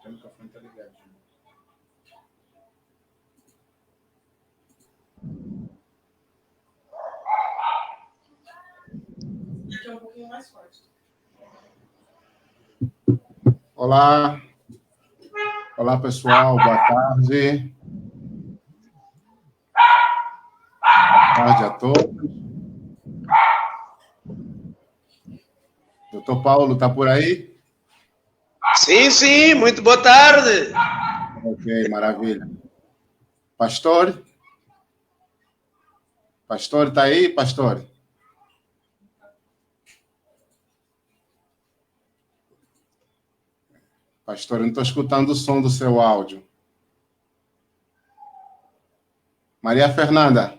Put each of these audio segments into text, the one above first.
O microfone está ligado. Aqui é um pouquinho mais forte. Olá. Olá, pessoal. Boa tarde. Boa tarde a todos. Doutor Paulo, está por aí? Sim, muito boa tarde. Ok, maravilha. Pastor? Pastor, está aí, pastor? Pastor, eu não estou escutando o som do seu áudio. Maria Fernanda?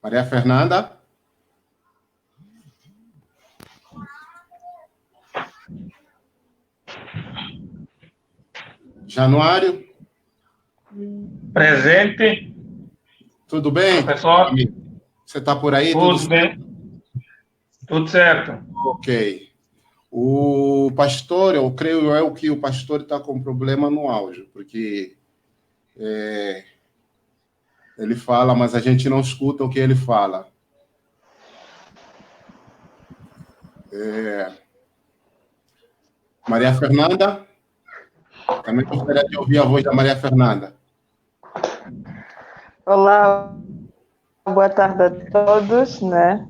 Maria Fernanda? Januário? Presente. Tudo bem? Professor? Você está por aí? Tudo bem? Tudo certo. Ok. O pastor, eu creio que o pastor está com problema no áudio, porque ele fala, mas a gente não escuta o que ele fala. Maria Fernanda? Também gostaria de ouvir a voz da Maria Fernanda. Olá, boa tarde a todos, né?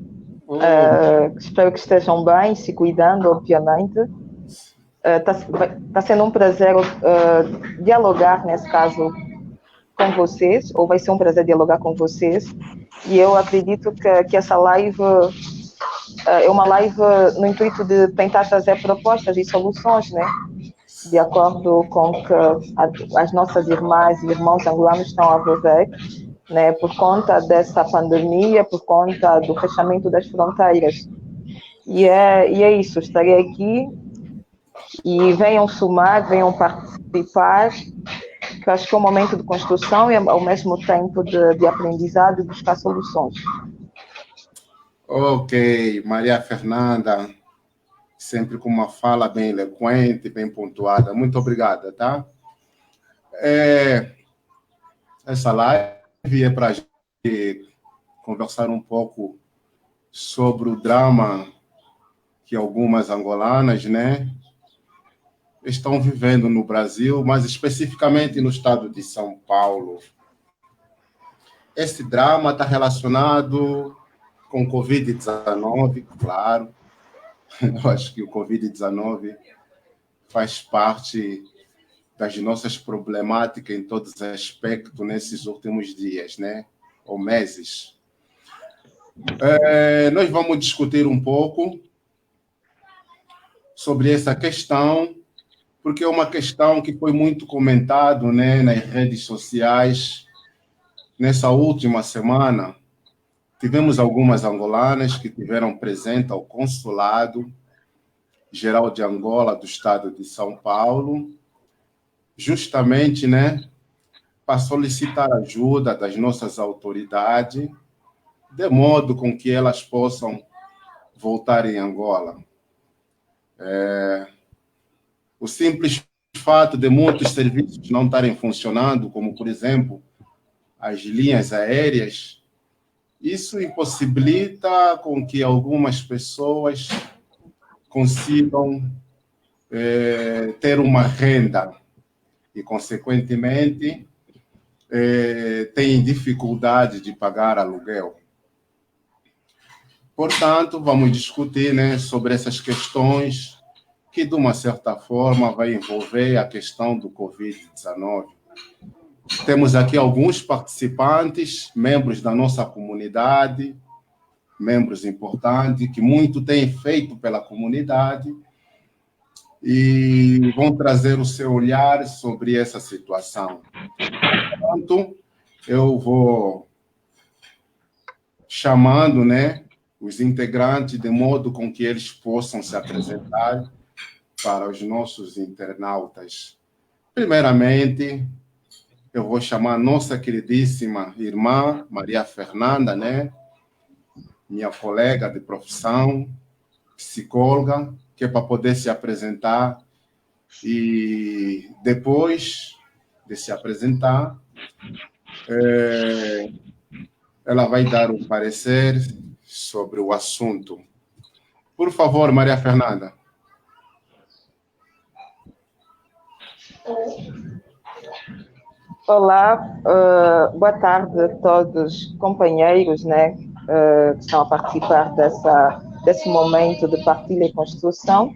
Espero que estejam bem, se cuidando, obviamente. Tá sendo um prazer dialogar, nesse caso, com vocês, ou vai ser um prazer dialogar com vocês. E eu acredito que essa live é uma live no intuito de tentar trazer propostas e soluções, né? De acordo com o que as nossas irmãs e irmãos angolanos estão a viver, né, por conta dessa pandemia, por conta do fechamento das fronteiras. E é isso, estarei aqui e venham somar, venham participar, que eu acho que é um momento de construção e ao mesmo tempo de aprendizado e buscar soluções. Ok, Maria Fernanda, sempre com uma fala bem eloquente, bem pontuada. Muito obrigada, tá? Essa live é para a gente conversar um pouco sobre o drama que algumas angolanas, né, estão vivendo no Brasil, mas especificamente no estado de São Paulo. Esse drama está relacionado com o Covid-19, claro. Eu acho que o Covid-19 faz parte das nossas problemáticas em todos os aspectos nesses últimos dias, né? Ou meses. Nós vamos discutir um pouco sobre essa questão, porque é uma questão que foi muito comentado, né, nas redes sociais. Nessa última semana, tivemos algumas angolanas que tiveram presente ao Consulado Geral de Angola do Estado de São Paulo, justamente, né, para solicitar ajuda das nossas autoridades, de modo com que elas possam voltar em Angola. O simples fato de muitos serviços não estarem funcionando, como, por exemplo, as linhas aéreas, isso impossibilita com que algumas pessoas consigam ter uma renda e, consequentemente, têm dificuldade de pagar aluguel. Portanto, vamos discutir, né, sobre essas questões que, de uma certa forma, vai envolver a questão do Covid-19. Temos aqui alguns participantes, membros da nossa comunidade, membros importantes, que muito têm feito pela comunidade e vão trazer o seu olhar sobre essa situação. Portanto, eu vou chamando, né, os integrantes de modo com que eles possam se apresentar para os nossos internautas. Primeiramente, eu vou chamar a nossa queridíssima irmã Maria Fernanda, né, minha colega de profissão, psicóloga, que é para poder se apresentar, e depois de se apresentar, ela vai dar um parecer sobre o assunto. Por favor, Maria Fernanda. Olá, boa tarde a todos companheiros, né, que estão a participar desse momento de partilha e construção.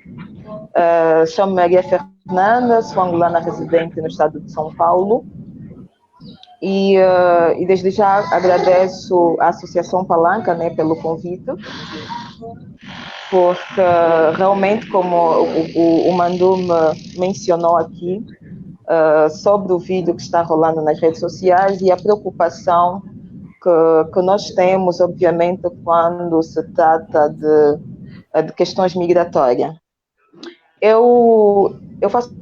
Chamo-me Maria Fernanda, sou angolana residente no estado de São Paulo e desde já agradeço à Associação Palanca, né, pelo convite, porque realmente, como o Mandu me mencionou aqui, sobre o vídeo que está rolando nas redes sociais e a preocupação que nós temos, obviamente, quando se trata de questões migratórias. Eu faço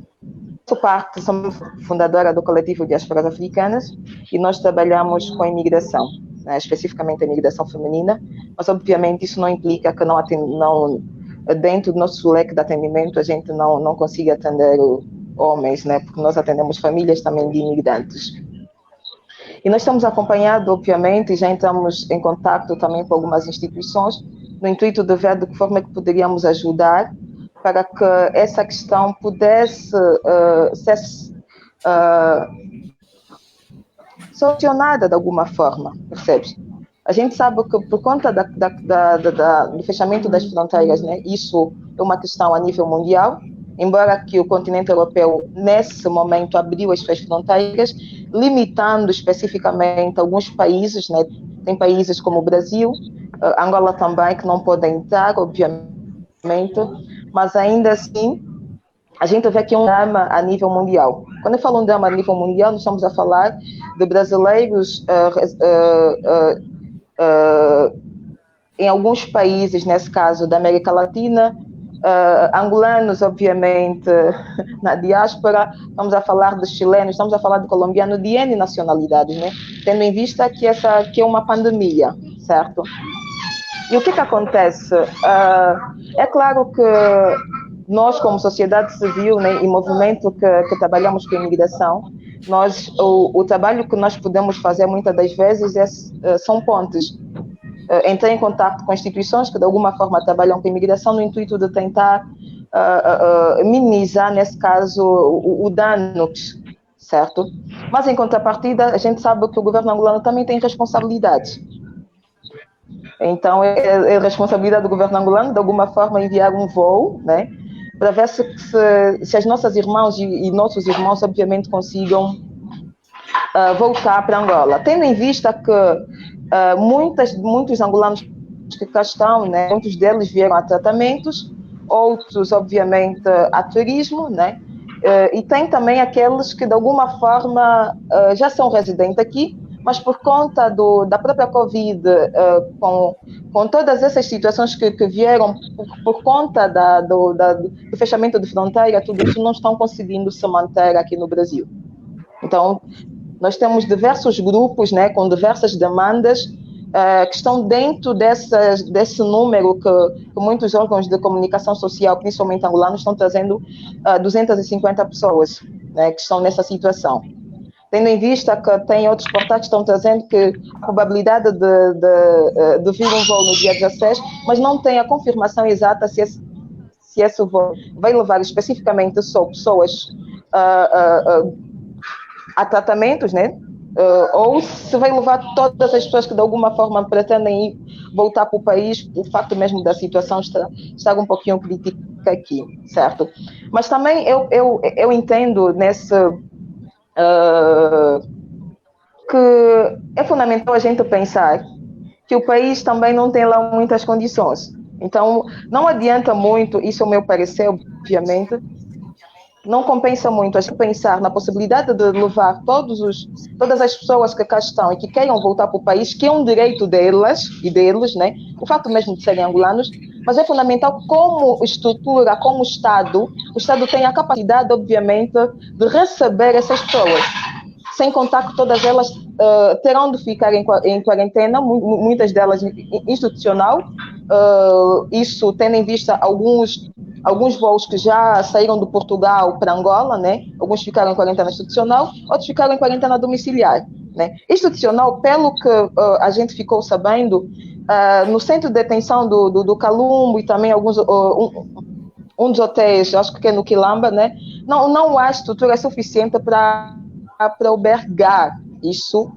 parte, sou fundadora do coletivo Diásporas Africanas e nós trabalhamos com a imigração, né, especificamente a imigração feminina, mas obviamente isso não implica que dentro do nosso leque de atendimento a gente não consiga atender homens, né, porque nós atendemos famílias também de imigrantes. E nós estamos acompanhando, obviamente, e já entramos em contato também com algumas instituições, no intuito de ver de que forma é que poderíamos ajudar para que essa questão pudesse ser solucionada de alguma forma, percebes? A gente sabe que por conta do fechamento das fronteiras, né, isso é uma questão a nível mundial, embora que o continente europeu, nesse momento, abriu as suas fronteiras, limitando especificamente alguns países, né? Tem países como o Brasil, Angola também, que não podem entrar, obviamente, mas ainda assim, a gente vê que é um drama a nível mundial. Quando eu falo um drama a nível mundial, nós estamos a falar de brasileiros em alguns países, nesse caso da América Latina, angolanos, obviamente, na diáspora, estamos a falar de chilenos, estamos a falar de colombianos, de N nacionalidades, né? Tendo em vista que que é uma pandemia, certo? E o que acontece? É claro que nós, como sociedade civil, né, e movimento que trabalhamos com a imigração, o trabalho que nós podemos fazer muitas das vezes são pontes. Entrar em contato com instituições que de alguma forma trabalham com a imigração no intuito de tentar minimizar, nesse caso, o dano, certo? Mas em contrapartida, a gente sabe que o governo angolano também tem responsabilidades. Então, é responsabilidade do governo angolano, de alguma forma, enviar um voo, né, para ver se as nossas irmãs e nossos irmãos, obviamente, consigam voltar para Angola. Tendo em vista que muitos angolanos que cá estão, né, muitos deles vieram a tratamentos, outros, obviamente, a turismo, né, e tem também aqueles que, de alguma forma, já são residentes aqui, mas por conta da própria Covid, com todas essas situações que vieram por conta do fechamento de fronteira, tudo isso, não estão conseguindo se manter aqui no Brasil. Então, nós temos diversos grupos, né, com diversas demandas que estão dentro desse número que muitos órgãos de comunicação social, principalmente angolanos, estão trazendo 250 pessoas, né, que estão nessa situação. Tendo em vista que tem outros portais que estão trazendo que a probabilidade de vir um voo no dia 16, mas não tem a confirmação exata se esse voo vai levar especificamente só pessoas a tratamentos, né? Ou se vai levar todas as pessoas que de alguma forma pretendem ir voltar para o país, o facto mesmo da situação está um pouquinho crítica aqui, certo? Mas também eu entendo que é fundamental a gente pensar que o país também não tem lá muitas condições. Então, não adianta muito, isso é o meu parecer, obviamente, não compensa muito a gente pensar na possibilidade de levar todas as pessoas que cá estão e que queiram voltar para o país, que é um direito delas e deles, né? O fato mesmo de serem angolanos, mas é fundamental como estrutura, como o Estado tem a capacidade, obviamente, de receber essas pessoas, sem contar que todas elas terão de ficar em quarentena, muitas delas institucional, isso tendo em vista alguns alguns voos que já saíram de Portugal para Angola, né? Alguns ficaram em quarentena institucional, outros ficaram em quarentena domiciliar, né? Institucional, pelo que a gente ficou sabendo, no centro de detenção do Calumbo e também alguns um dos hotéis, acho que é no Quilamba, né? Não há estrutura suficiente para albergar isso,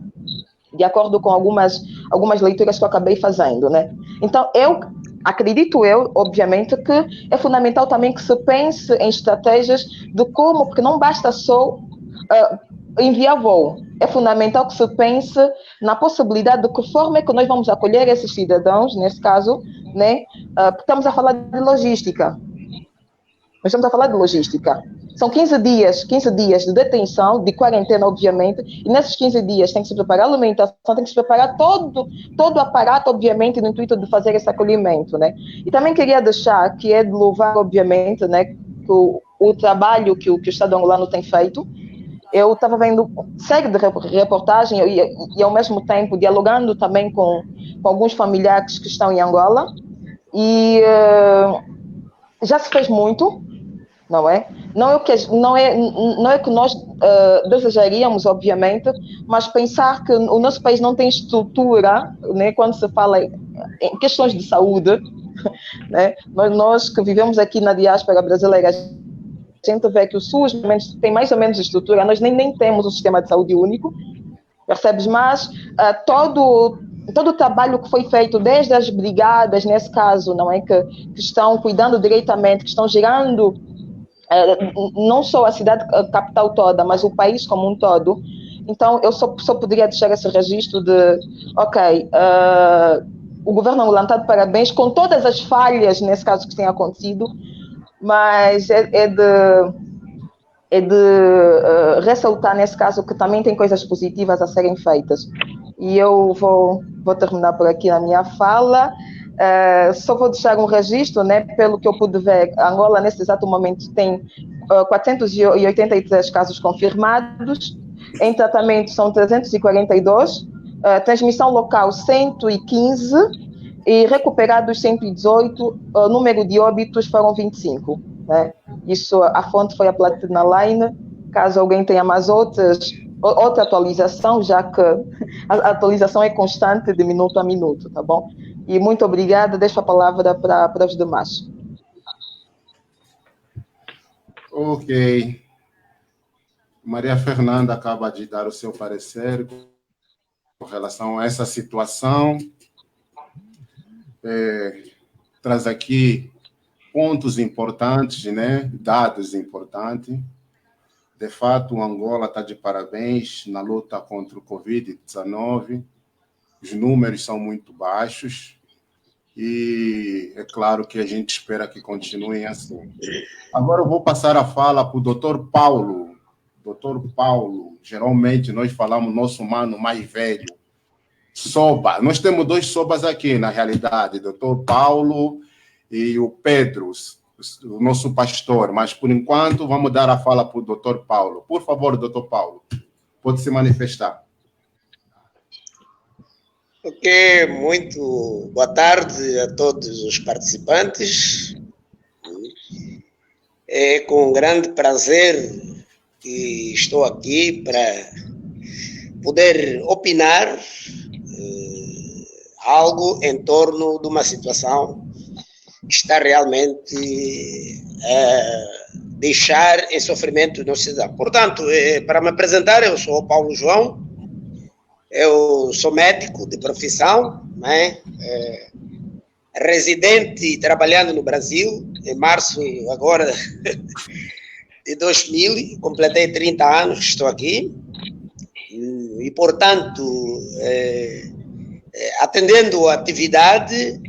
de acordo com algumas leituras que eu acabei fazendo, né? Então, acredito eu, obviamente, que é fundamental também que se pense em estratégias de como, porque não basta só enviar voo, é fundamental que se pense na possibilidade de que forma é que nós vamos acolher esses cidadãos, nesse caso, né? Porque estamos a falar de logística. Nós estamos a falar de logística. São 15 dias de detenção, de quarentena, obviamente, e nesses 15 dias tem que se preparar a alimentação, tem que se preparar todo o aparato, obviamente, no intuito de fazer esse acolhimento, né? E também queria deixar que é de louvar, obviamente, né, que o trabalho que o Estado angolano tem feito. Eu estava vendo série de reportagem e, ao mesmo tempo, dialogando também com alguns familiares que estão em Angola, e já se fez muito, não é? Não é que nós desejaríamos, obviamente, mas pensar que o nosso país não tem estrutura, né, quando se fala em questões de saúde, né? Nós que vivemos aqui na diáspora brasileira, a gente vê que o SUS tem mais ou menos estrutura, nós nem temos um sistema de saúde único, percebes? Mas todo o trabalho que foi feito desde as brigadas, nesse caso, não é, que estão cuidando diretamente, que estão gerando não só a cidade capital toda, mas o país como um todo. Então, eu só poderia deixar esse registro de, o governo angolano está de parabéns, com todas as falhas, nesse caso, que têm acontecido, mas é de ressaltar, nesse caso, que também tem coisas positivas a serem feitas. E eu vou terminar por aqui a minha fala. Só vou deixar um registro, né, pelo que eu pude ver, Angola, nesse exato momento, tem 483 casos confirmados, em tratamento são 342, transmissão local 115, e recuperados 118, o número de óbitos foram 25. Né? Isso, a fonte foi a Platina Line, caso alguém tenha mais outra atualização, já que a atualização é constante de minuto a minuto, tá bom? E muito obrigada, deixo a palavra para os demais. Ok. Maria Fernanda acaba de dar o seu parecer com relação a essa situação. Traz aqui pontos importantes, né? Dados importantes. De fato, o Angola está de parabéns na luta contra o Covid-19. Os números são muito baixos e é claro que a gente espera que continuem assim. Agora eu vou passar a fala para o Dr. Paulo. Dr. Paulo, geralmente nós falamos nosso mano mais velho, Soba. Nós temos dois Sobas aqui, na realidade, Dr. Paulo e o Pedro, o nosso pastor, mas por enquanto vamos dar a fala para o Dr. Paulo. Por favor, Dr. Paulo, pode se manifestar. Ok, muito boa tarde a todos os participantes. É com grande prazer que estou aqui para poder opinar algo em torno de uma situação que está realmente a deixar em sofrimento nossa cidadão. Portanto, para me apresentar, eu sou o Paulo João, eu sou médico de profissão, né? Residente e trabalhando no Brasil, em março agora de 2000, completei 30 anos que estou aqui, e portanto, atendendo a atividade,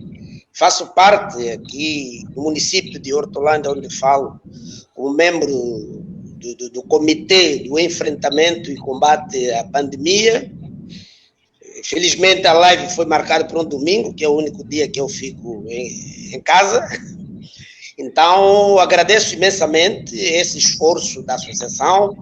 faço parte aqui do município de Hortolândia, onde falo, como membro do Comitê do Enfrentamento e Combate à Pandemia. Felizmente a live foi marcada para um domingo, que é o único dia que eu fico em casa. Então, agradeço imensamente esse esforço da associação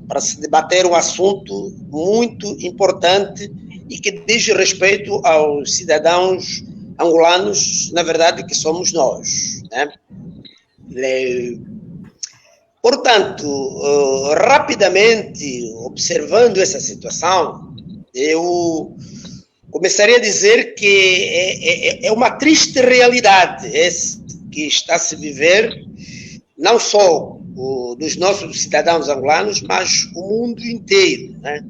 para se debater um assunto muito importante e que diz respeito aos cidadãos angolanos, na verdade, que somos nós. né? Portanto, rapidamente, observando essa situação, eu começaria a dizer que é uma triste realidade essa que está a se viver, não só dos nossos cidadãos angolanos, mas o mundo inteiro, né?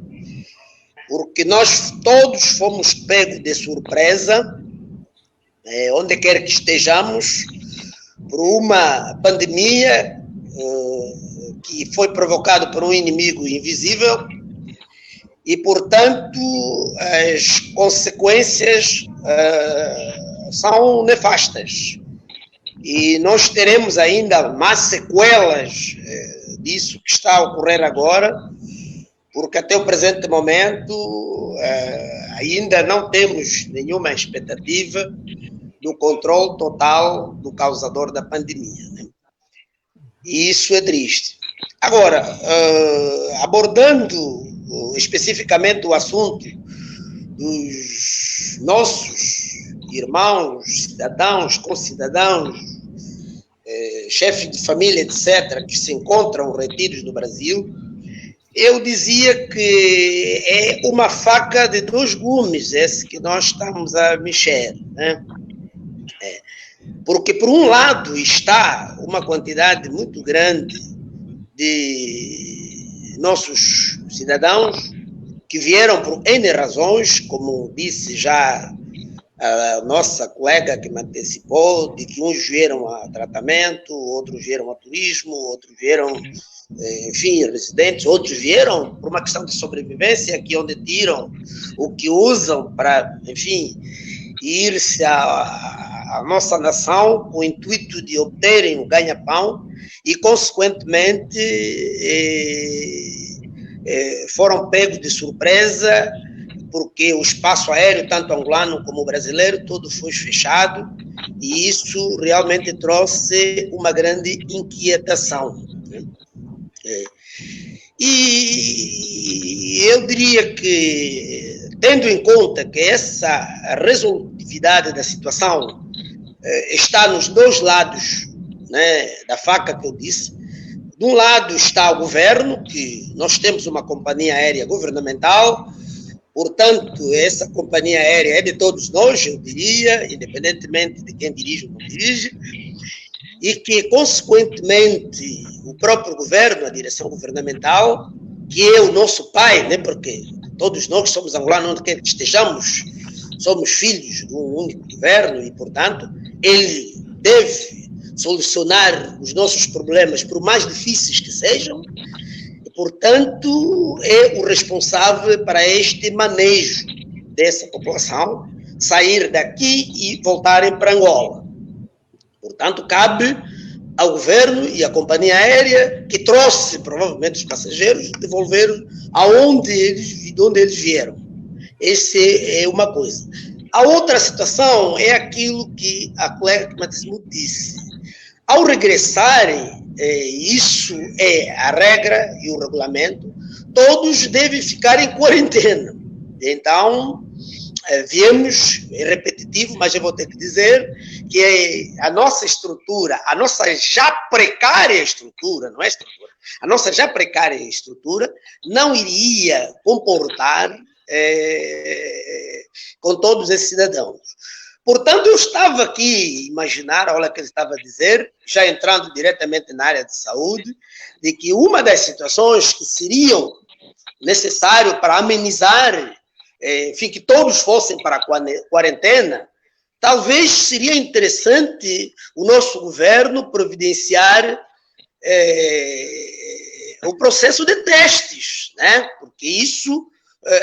Porque nós todos fomos pegos de surpresa, onde quer que estejamos, por uma pandemia que foi provocada por um inimigo invisível e, portanto, as consequências são nefastas. E nós teremos ainda mais sequelas disso que está a ocorrer agora, porque até o presente momento ainda não temos nenhuma expectativa do controle total do causador da pandemia, né? E isso é triste. Agora, abordando especificamente o assunto dos nossos irmãos, cidadãos, concidadãos, chefes de família, etc., que se encontram retidos no Brasil, eu dizia que é uma faca de dois gumes esse que nós estamos a mexer, né? Porque, por um lado, está uma quantidade muito grande de nossos cidadãos que vieram por N razões, como disse já a nossa colega que me antecipou, de que uns vieram a tratamento, outros vieram a turismo, outros vieram, enfim, residentes, outros vieram por uma questão de sobrevivência, aqui onde tiram o que usam para, enfim, ir-se à nossa nação com o intuito de obterem o ganha-pão e, consequentemente, foram pegos de surpresa, porque o espaço aéreo, tanto angolano como brasileiro, todo foi fechado, e isso realmente trouxe uma grande inquietação, né? E eu diria que, tendo em conta que essa resolutividade da situação está nos dois lados, né, da faca que eu disse, de um lado está o governo, que nós temos uma companhia aérea governamental, portanto, essa companhia aérea é de todos nós, eu diria, independentemente de quem dirige ou não dirige, e que, consequentemente, o próprio governo, a direção governamental, que é o nosso pai, né, porque todos nós somos angolanos, onde quer que estejamos, somos filhos de um único governo e, portanto, ele deve solucionar os nossos problemas, por mais difíceis que sejam, e, portanto, é o responsável para este manejo dessa população, sair daqui e voltarem para Angola. Portanto, cabe ao governo e à companhia aérea que trouxe, provavelmente, os passageiros, devolver de onde eles vieram. Essa é uma coisa. A outra situação é aquilo que a colega que Matismo disse. Ao regressarem, isso é a regra e o regulamento, todos devem ficar em quarentena. Então, viemos, é repetitivo, mas eu vou ter que dizer que a nossa estrutura, a nossa já precária estrutura, não é estrutura, a nossa já precária estrutura não iria comportar com todos esses cidadãos. Portanto, eu estava aqui a imaginar, olha o que ele estava a dizer, já entrando diretamente na área de saúde, de que uma das situações que seriam necessárias para amenizar, enfim, que todos fossem para a quarentena, talvez seria interessante o nosso governo providenciar o processo de testes, né? Porque isso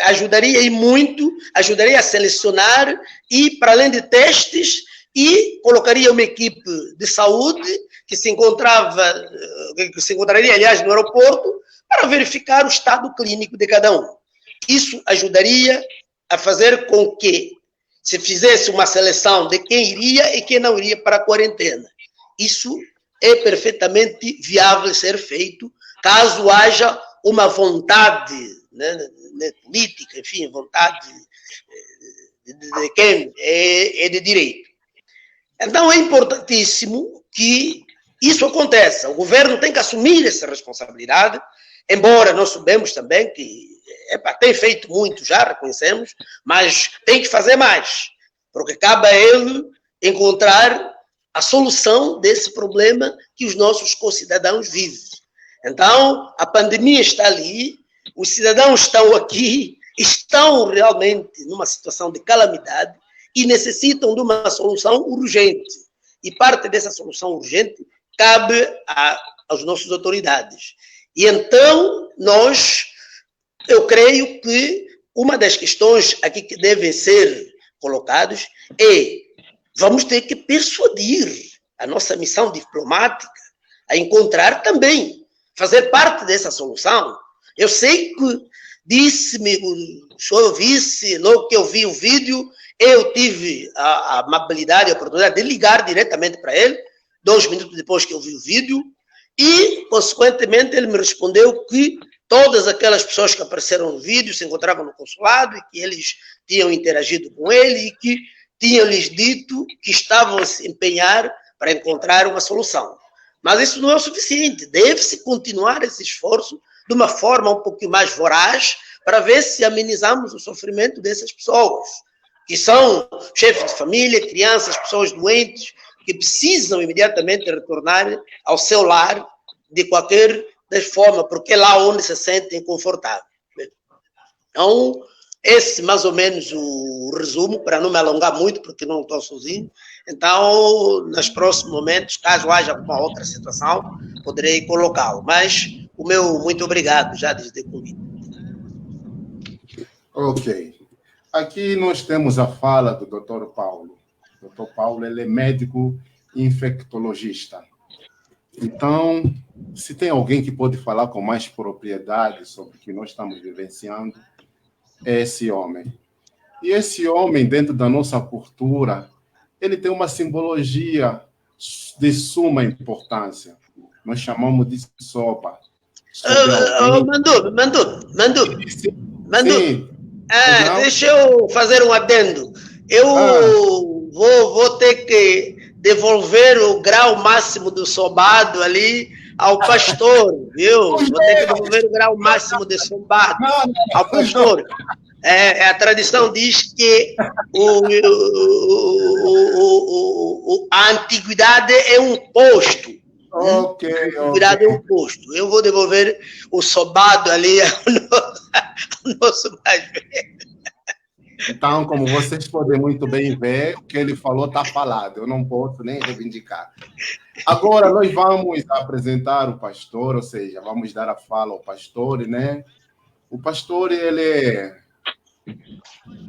ajudaria e muito, ajudaria a selecionar e, para além de testes, e colocaria uma equipe de saúde que se encontraria, aliás, no aeroporto, para verificar o estado clínico de cada um. Isso ajudaria a fazer com que se fizesse uma seleção de quem iria e quem não iria para a quarentena. Isso é perfeitamente viável ser feito, caso haja uma vontade, né, política, enfim, vontade de quem é de direito. Então é importantíssimo que isso aconteça. O governo tem que assumir essa responsabilidade, embora nós sabemos também que tem feito muito, já reconhecemos, mas tem que fazer mais, porque cabe a ele encontrar a solução desse problema que os nossos concidadãos vivem. Então, a pandemia está ali, os cidadãos estão aqui, estão realmente numa situação de calamidade e necessitam de uma solução urgente. E parte dessa solução urgente cabe às nossas autoridades. E então, eu creio que uma das questões aqui que devem ser colocadas vamos ter que persuadir a nossa missão diplomática a encontrar também, fazer parte dessa solução. Eu sei que disse-me, o senhor vice, logo que eu vi o vídeo, eu tive a amabilidade e a oportunidade de ligar diretamente para ele, 2 minutos depois que eu vi o vídeo, e, consequentemente, ele me respondeu que todas aquelas pessoas que apareceram no vídeo se encontravam no consulado e que eles tinham interagido com ele e que tinham-lhes dito que estavam a se empenhar para encontrar uma solução. Mas isso não é o suficiente. Deve-se continuar esse esforço de uma forma um pouquinho mais voraz para ver se amenizamos o sofrimento dessas pessoas, que são chefes de família, crianças, pessoas doentes, que precisam imediatamente retornar ao seu lar de qualquer forma, porque é lá onde se sentem confortáveis. Então, esse mais ou menos o resumo, para não me alongar muito, porque não estou sozinho. Então, nos próximos momentos, caso haja alguma outra situação, poderei colocá-lo. Mas o meu muito obrigado já desde o convite. Ok. Aqui nós temos a fala do Dr. Paulo. O Dr. Paulo, ele é médico infectologista. Então, se tem alguém que pode falar com mais propriedade sobre o que nós estamos vivenciando, é esse homem. E esse homem, dentro da nossa cultura, ele tem uma simbologia de suma importância. Nós chamamos de sopa. Mandu. Sim. Deixa eu fazer um adendo. Eu vou ter que devolver o grau máximo do sobado ali ao pastor, viu? Vou ter que devolver o grau máximo de sobado ao pastor. A tradição diz que a antiguidade é um posto. Ok. Antiguidade é um posto. Eu vou devolver o sobado ali ao nosso mais velho. Então, como vocês podem muito bem ver, o que ele falou está falado. Eu não posso nem reivindicar. Agora, nós vamos apresentar o pastor, ou seja, vamos dar a fala ao pastor, né? O pastor, ele é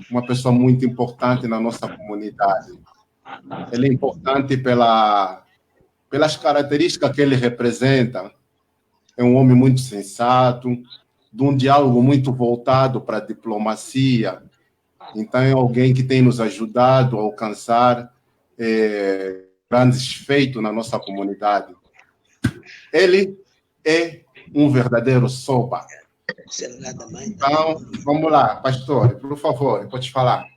uma pessoa muito importante na nossa comunidade. Ele é importante pelas características que ele representa. É um homem muito sensato, de um diálogo muito voltado para a diplomacia. Então, é alguém que tem nos ajudado a alcançar grandes feitos na nossa comunidade. Ele é um verdadeiro sopa. Então, vamos lá, pastor, por favor, pode falar.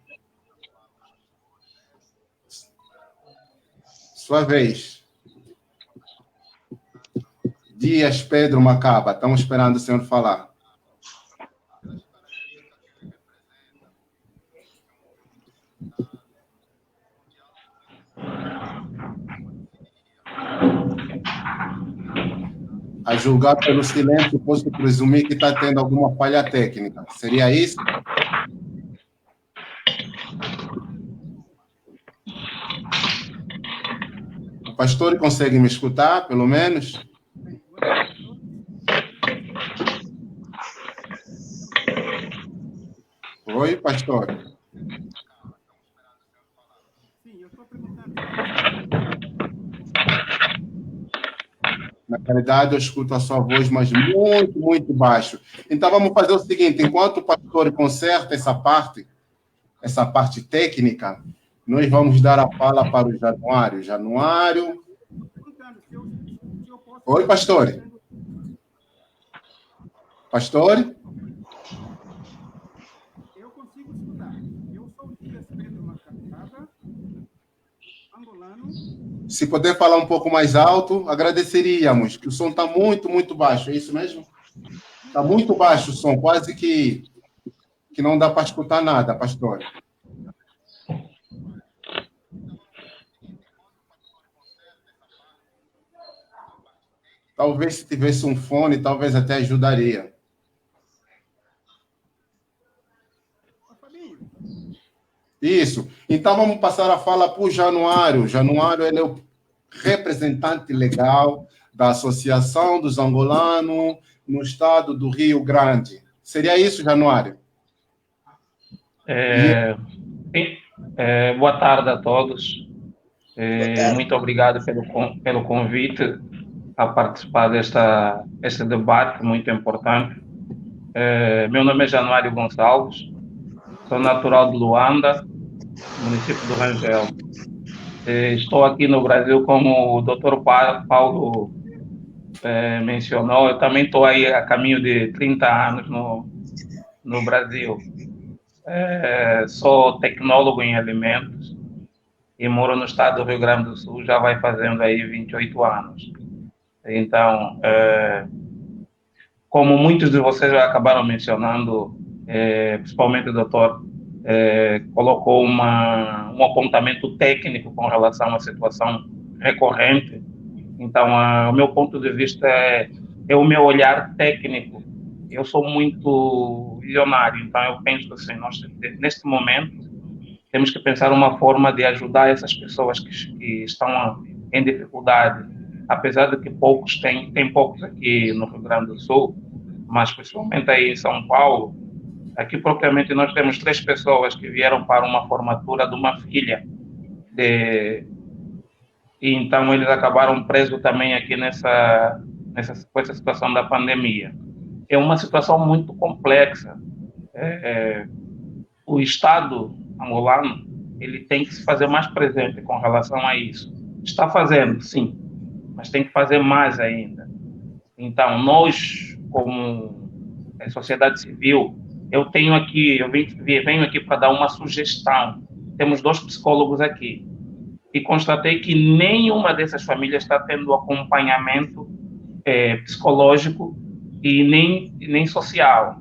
Sua vez. Dias Pedro Macaba, estamos esperando o senhor falar. A julgar pelo silêncio, posso presumir que está tendo alguma falha técnica. Seria isso? O pastor consegue me escutar, pelo menos? Oi, pastor? Sim, eu estou perguntando. Na realidade, eu escuto a sua voz, mas muito, muito baixo. Então, vamos fazer o seguinte: enquanto o pastor conserta essa parte técnica, nós vamos dar a fala para o Januário. Januário. Oi, pastor. Pastor? Eu consigo escutar. Eu sou o Dias Pedro Macacaba. angolano. Se puder falar um pouco mais alto, agradeceríamos, que o som está muito, muito baixo, é isso mesmo? Está muito baixo o som, quase que não dá para escutar nada, pastor. Talvez se tivesse um fone, talvez até ajudaria. Fabinho. Isso. Então vamos passar a fala para o Januário. Januário, ele é o representante legal da Associação dos Angolanos no estado do Rio Grande. Seria isso, Januário? Boa tarde a todos. Boa tarde. Muito obrigado pelo convite a participar deste debate muito importante. Meu nome é Januário Gonçalves, sou natural de Luanda, município do Rangel. Estou aqui no Brasil, como o Dr. Paulo mencionou. Eu também estou aí a caminho de 30 anos no Brasil. Sou tecnólogo em alimentos e moro no estado do Rio Grande do Sul, já vai fazendo aí 28 anos. Então, como muitos de vocês já acabaram mencionando, principalmente o doutor, colocou um apontamento técnico com relação à situação recorrente. Então, o meu ponto de vista é o meu olhar técnico. Eu sou muito visionário, então eu penso assim, nós, neste momento, temos que pensar uma forma de ajudar essas pessoas que estão em dificuldade, apesar de que poucos tem poucos aqui no Rio Grande do Sul, mas principalmente aí em São Paulo. Aqui propriamente nós temos 3 pessoas que vieram para uma formatura de uma filha, e então eles acabaram presos também aqui com essa situação da pandemia. É uma situação muito complexa. O Estado angolano, ele tem que se fazer mais presente com relação a isso. Está fazendo, sim, mas tem que fazer mais ainda. Então, nós, como sociedade civil, eu venho aqui para dar uma sugestão. Temos 2 psicólogos aqui e constatei que nenhuma dessas famílias está tendo acompanhamento psicológico e nem social.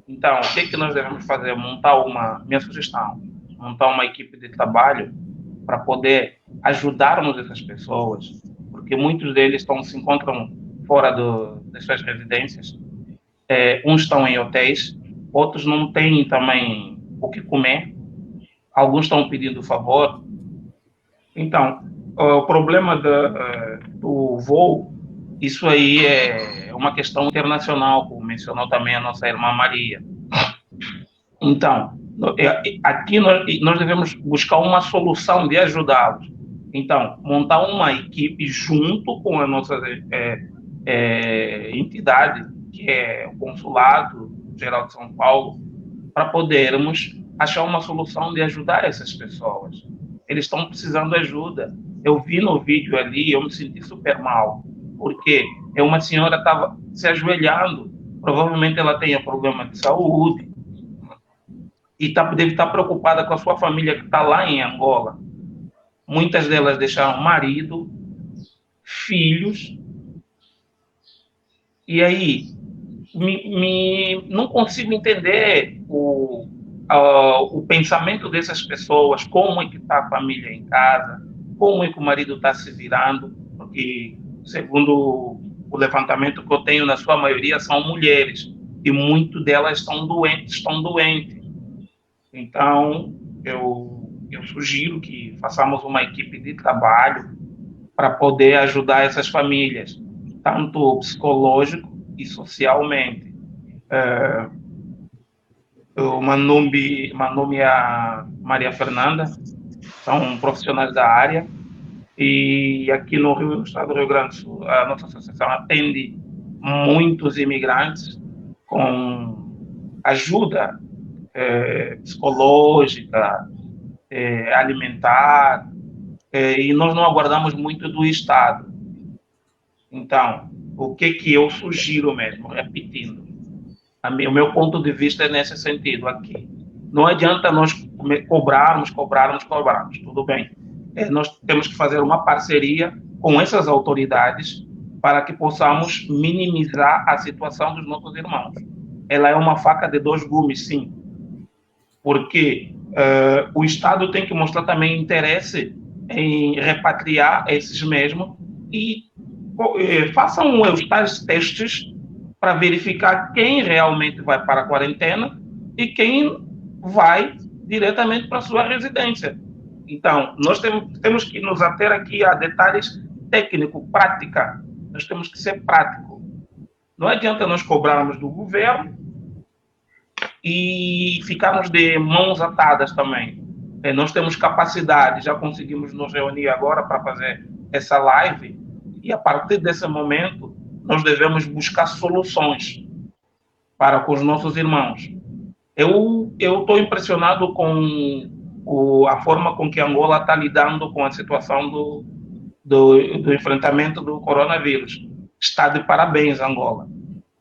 Então, o que nós devemos fazer? Minha sugestão, montar uma equipe de trabalho para poder ajudarmos essas pessoas, porque muitos deles se encontram fora das suas residências, uns estão em hotéis, outros não têm também o que comer, alguns estão pedindo favor. Então, o problema do voo, isso aí é uma questão internacional, como mencionou também a nossa irmã Maria. Então, aqui nós devemos buscar uma solução de ajudá-los. Então, montar uma equipe junto com a nossa entidade, que é o Consulado Geral de São Paulo, para podermos achar uma solução de ajudar essas pessoas. Eles estão precisando de ajuda. Eu vi no vídeo ali, eu me senti super mal, porque uma senhora estava se ajoelhando, provavelmente ela tenha problema de saúde, e deve estar preocupada com a sua família que está lá em Angola. Muitas delas deixaram marido, filhos, e aí não consigo entender o pensamento dessas pessoas, como é que está a família em casa, como é que o marido está se virando, porque, segundo o levantamento que eu tenho, na sua maioria são mulheres, e muitas delas estão doentes. Então, eu sugiro que façamos uma equipe de trabalho para poder ajudar essas famílias, tanto psicológico e socialmente. O Manumbi e a Maria Fernanda são profissionais da área, e aqui no estado do Rio Grande do Sul, a nossa associação atende muitos imigrantes com ajuda psicológica, alimentar, e nós não aguardamos muito do Estado. Então, o que eu sugiro mesmo, repetindo, o meu ponto de vista é nesse sentido aqui. Não adianta nós cobrarmos, tudo bem. nós temos que fazer uma parceria com essas autoridades para que possamos minimizar a situação dos nossos irmãos. Ela é uma faca de dois gumes, sim, porque o Estado tem que mostrar também interesse em repatriar esses mesmos e façam os tais testes para verificar quem realmente vai para a quarentena e quem vai diretamente para a sua residência. Então, nós temos que nos ater aqui a detalhes técnicos, prática. Nós temos que ser práticos. Não adianta nós cobrarmos do governo e ficarmos de mãos atadas também. Nós temos capacidade, já conseguimos nos reunir agora para fazer essa live e a partir desse momento nós devemos buscar soluções para com os nossos irmãos. Eu estou impressionado com a forma com que Angola está lidando com a situação do enfrentamento do coronavírus. Está de parabéns, Angola.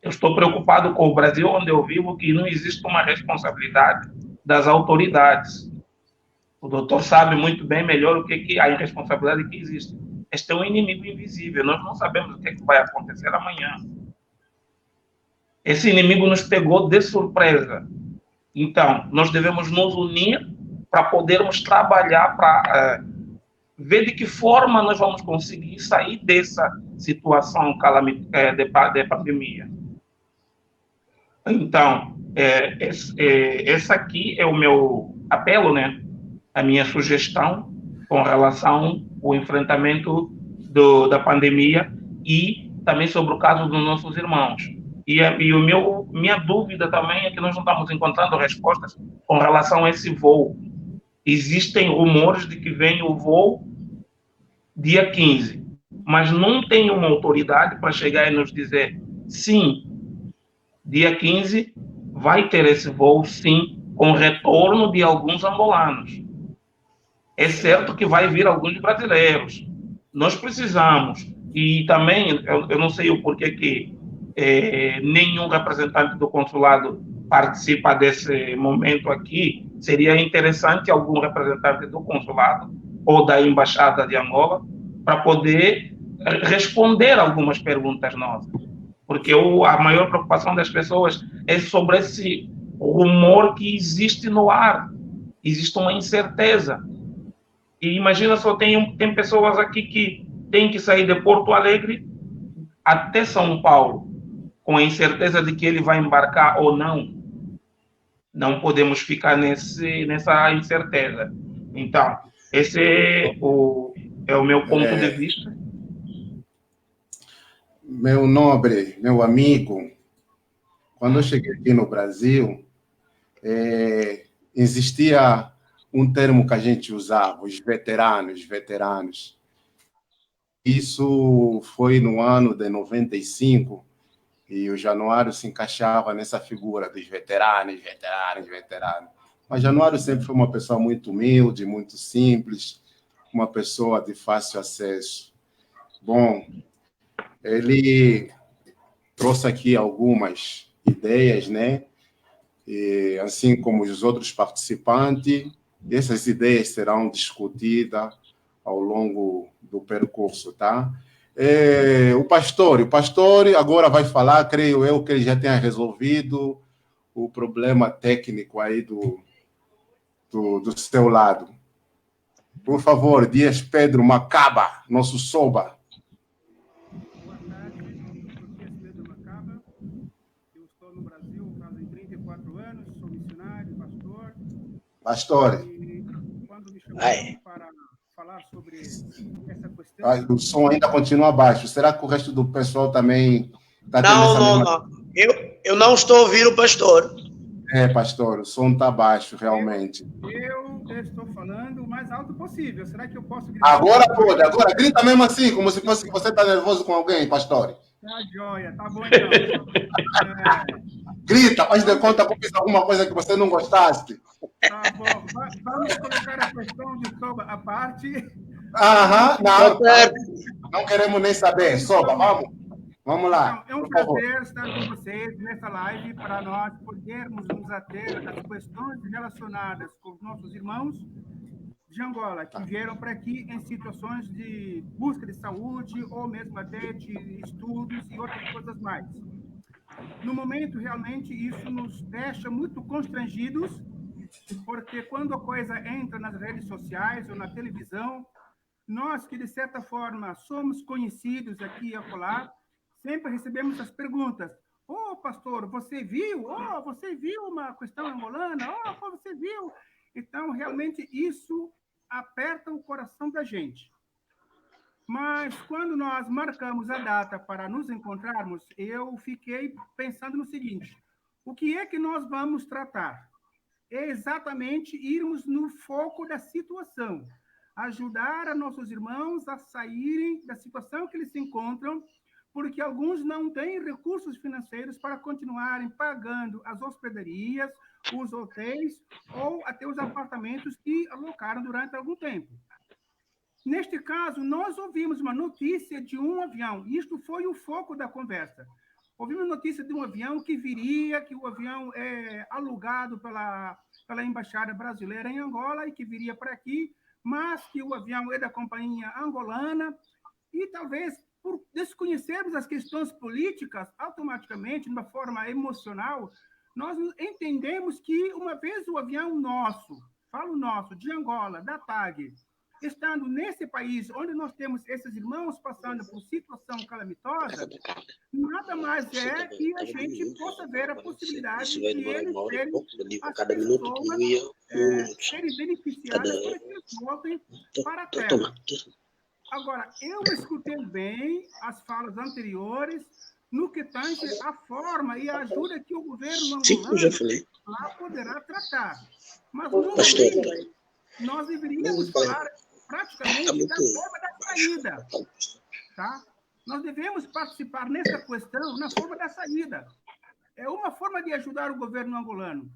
Eu estou preocupado com o Brasil, onde eu vivo, que não existe uma responsabilidade das autoridades. O doutor sabe muito bem melhor o que a irresponsabilidade que existe. Este é um inimigo invisível. Nós não sabemos o que vai acontecer amanhã. Esse inimigo nos pegou de surpresa. Então, nós devemos nos unir para podermos trabalhar para ver de que forma nós vamos conseguir sair dessa situação de pandemia. Então, esse aqui é o meu apelo, né? A minha sugestão com relação ao enfrentamento da pandemia e também sobre o caso dos nossos irmãos. Minha dúvida também é que nós não estamos encontrando respostas com relação a esse voo. Existem rumores de que vem o voo dia 15, mas não tem uma autoridade para chegar e nos dizer, sim, dia 15 vai ter esse voo, sim, com retorno de alguns angolanos. É certo que vai vir alguns brasileiros. Nós precisamos. E também, eu não sei o porquê que nenhum representante do consulado participa desse momento aqui. Seria interessante algum representante do consulado ou da embaixada de Angola para poder responder algumas perguntas nossas. Porque a maior preocupação das pessoas é sobre esse rumor que existe no ar. Existe uma incerteza. E imagina só, tem pessoas aqui que têm que sair de Porto Alegre até São Paulo, com a incerteza de que ele vai embarcar ou não. Não podemos ficar nessa incerteza. Então, esse é o meu ponto de vista. Meu nobre, meu amigo, quando eu cheguei aqui no Brasil, existia um termo que a gente usava, os veteranos. Isso foi no ano de 95, e o Januário se encaixava nessa figura dos veteranos. Mas Januário sempre foi uma pessoa muito humilde, muito simples, uma pessoa de fácil acesso. Bom, ele trouxe aqui algumas ideias, né? E, assim como os outros participantes, essas ideias serão discutidas ao longo do percurso, tá? O pastor agora vai falar, creio eu que ele já tenha resolvido o problema técnico aí do seu lado. Por favor, Dias Pedro Macaba, nosso Soba. Boa tarde, eu sou Dias Pedro Macaba. Eu estou no Brasil fazem 34 anos, sou missionário, pastor. E quando me chamaram para falar sobre essa questão... O som ainda continua baixo. Será que o resto do pessoal também está tendo Não. Eu não estou ouvindo o pastor. Pastor, o som está baixo, realmente. Eu estou falando o mais alto possível. Será que eu posso gritar? Agora pode. Agora grita mesmo assim, como se fosse que você está nervoso com alguém, pastor. Tá joia, tá bom então. Grita, faz de conta como se alguma coisa que você não gostasse. Tá bom. Vamos colocar a questão de Soba à parte. Não queremos nem saber. Soba, vamos lá. Então, é um prazer estar com vocês nessa live para nós podermos nos ater às questões relacionadas com os nossos irmãos, de Angola, que vieram para aqui em situações de busca de saúde ou mesmo até de estudos e outras coisas mais. No momento, realmente, isso nos deixa muito constrangidos, porque quando a coisa entra nas redes sociais ou na televisão, nós que, de certa forma, somos conhecidos aqui e acolá, sempre recebemos as perguntas: "Oh, pastor, você viu? Oh, você viu uma questão angolana? Oh, você viu?" Então, realmente, isso aperta o coração da gente. Mas, quando nós marcamos a data para nos encontrarmos, eu fiquei pensando no seguinte: o que é que nós vamos tratar? É exatamente irmos no foco da situação, ajudar a nossos irmãos a saírem da situação que eles se encontram, porque alguns não têm recursos financeiros para continuarem pagando as hospedarias, os hotéis ou até os apartamentos que alocaram durante algum tempo. Neste caso, nós ouvimos uma notícia de um avião, isto foi o foco da conversa. Ouvimos notícia de um avião que viria, que o avião é alugado pela Embaixada Brasileira em Angola e que viria para aqui, mas que o avião é da companhia angolana, e talvez por desconhecermos as questões políticas, automaticamente, de uma forma emocional, nós entendemos que uma vez o avião nosso, falo nosso, de Angola, da TAG, estando nesse país onde nós temos esses irmãos passando por situação calamitosa, nada mais é que a gente possa ver a possibilidade de eles serem as pessoas serem beneficiadas para que eles voltem para a terra. Agora, eu escutei bem as falas anteriores no que tange a forma e a ajuda que o governo angolano lá poderá tratar. Mas, no momento, nós deveríamos falar praticamente da forma da saída, tá? Nós devemos participar nessa questão na forma da saída. É uma forma de ajudar o governo angolano.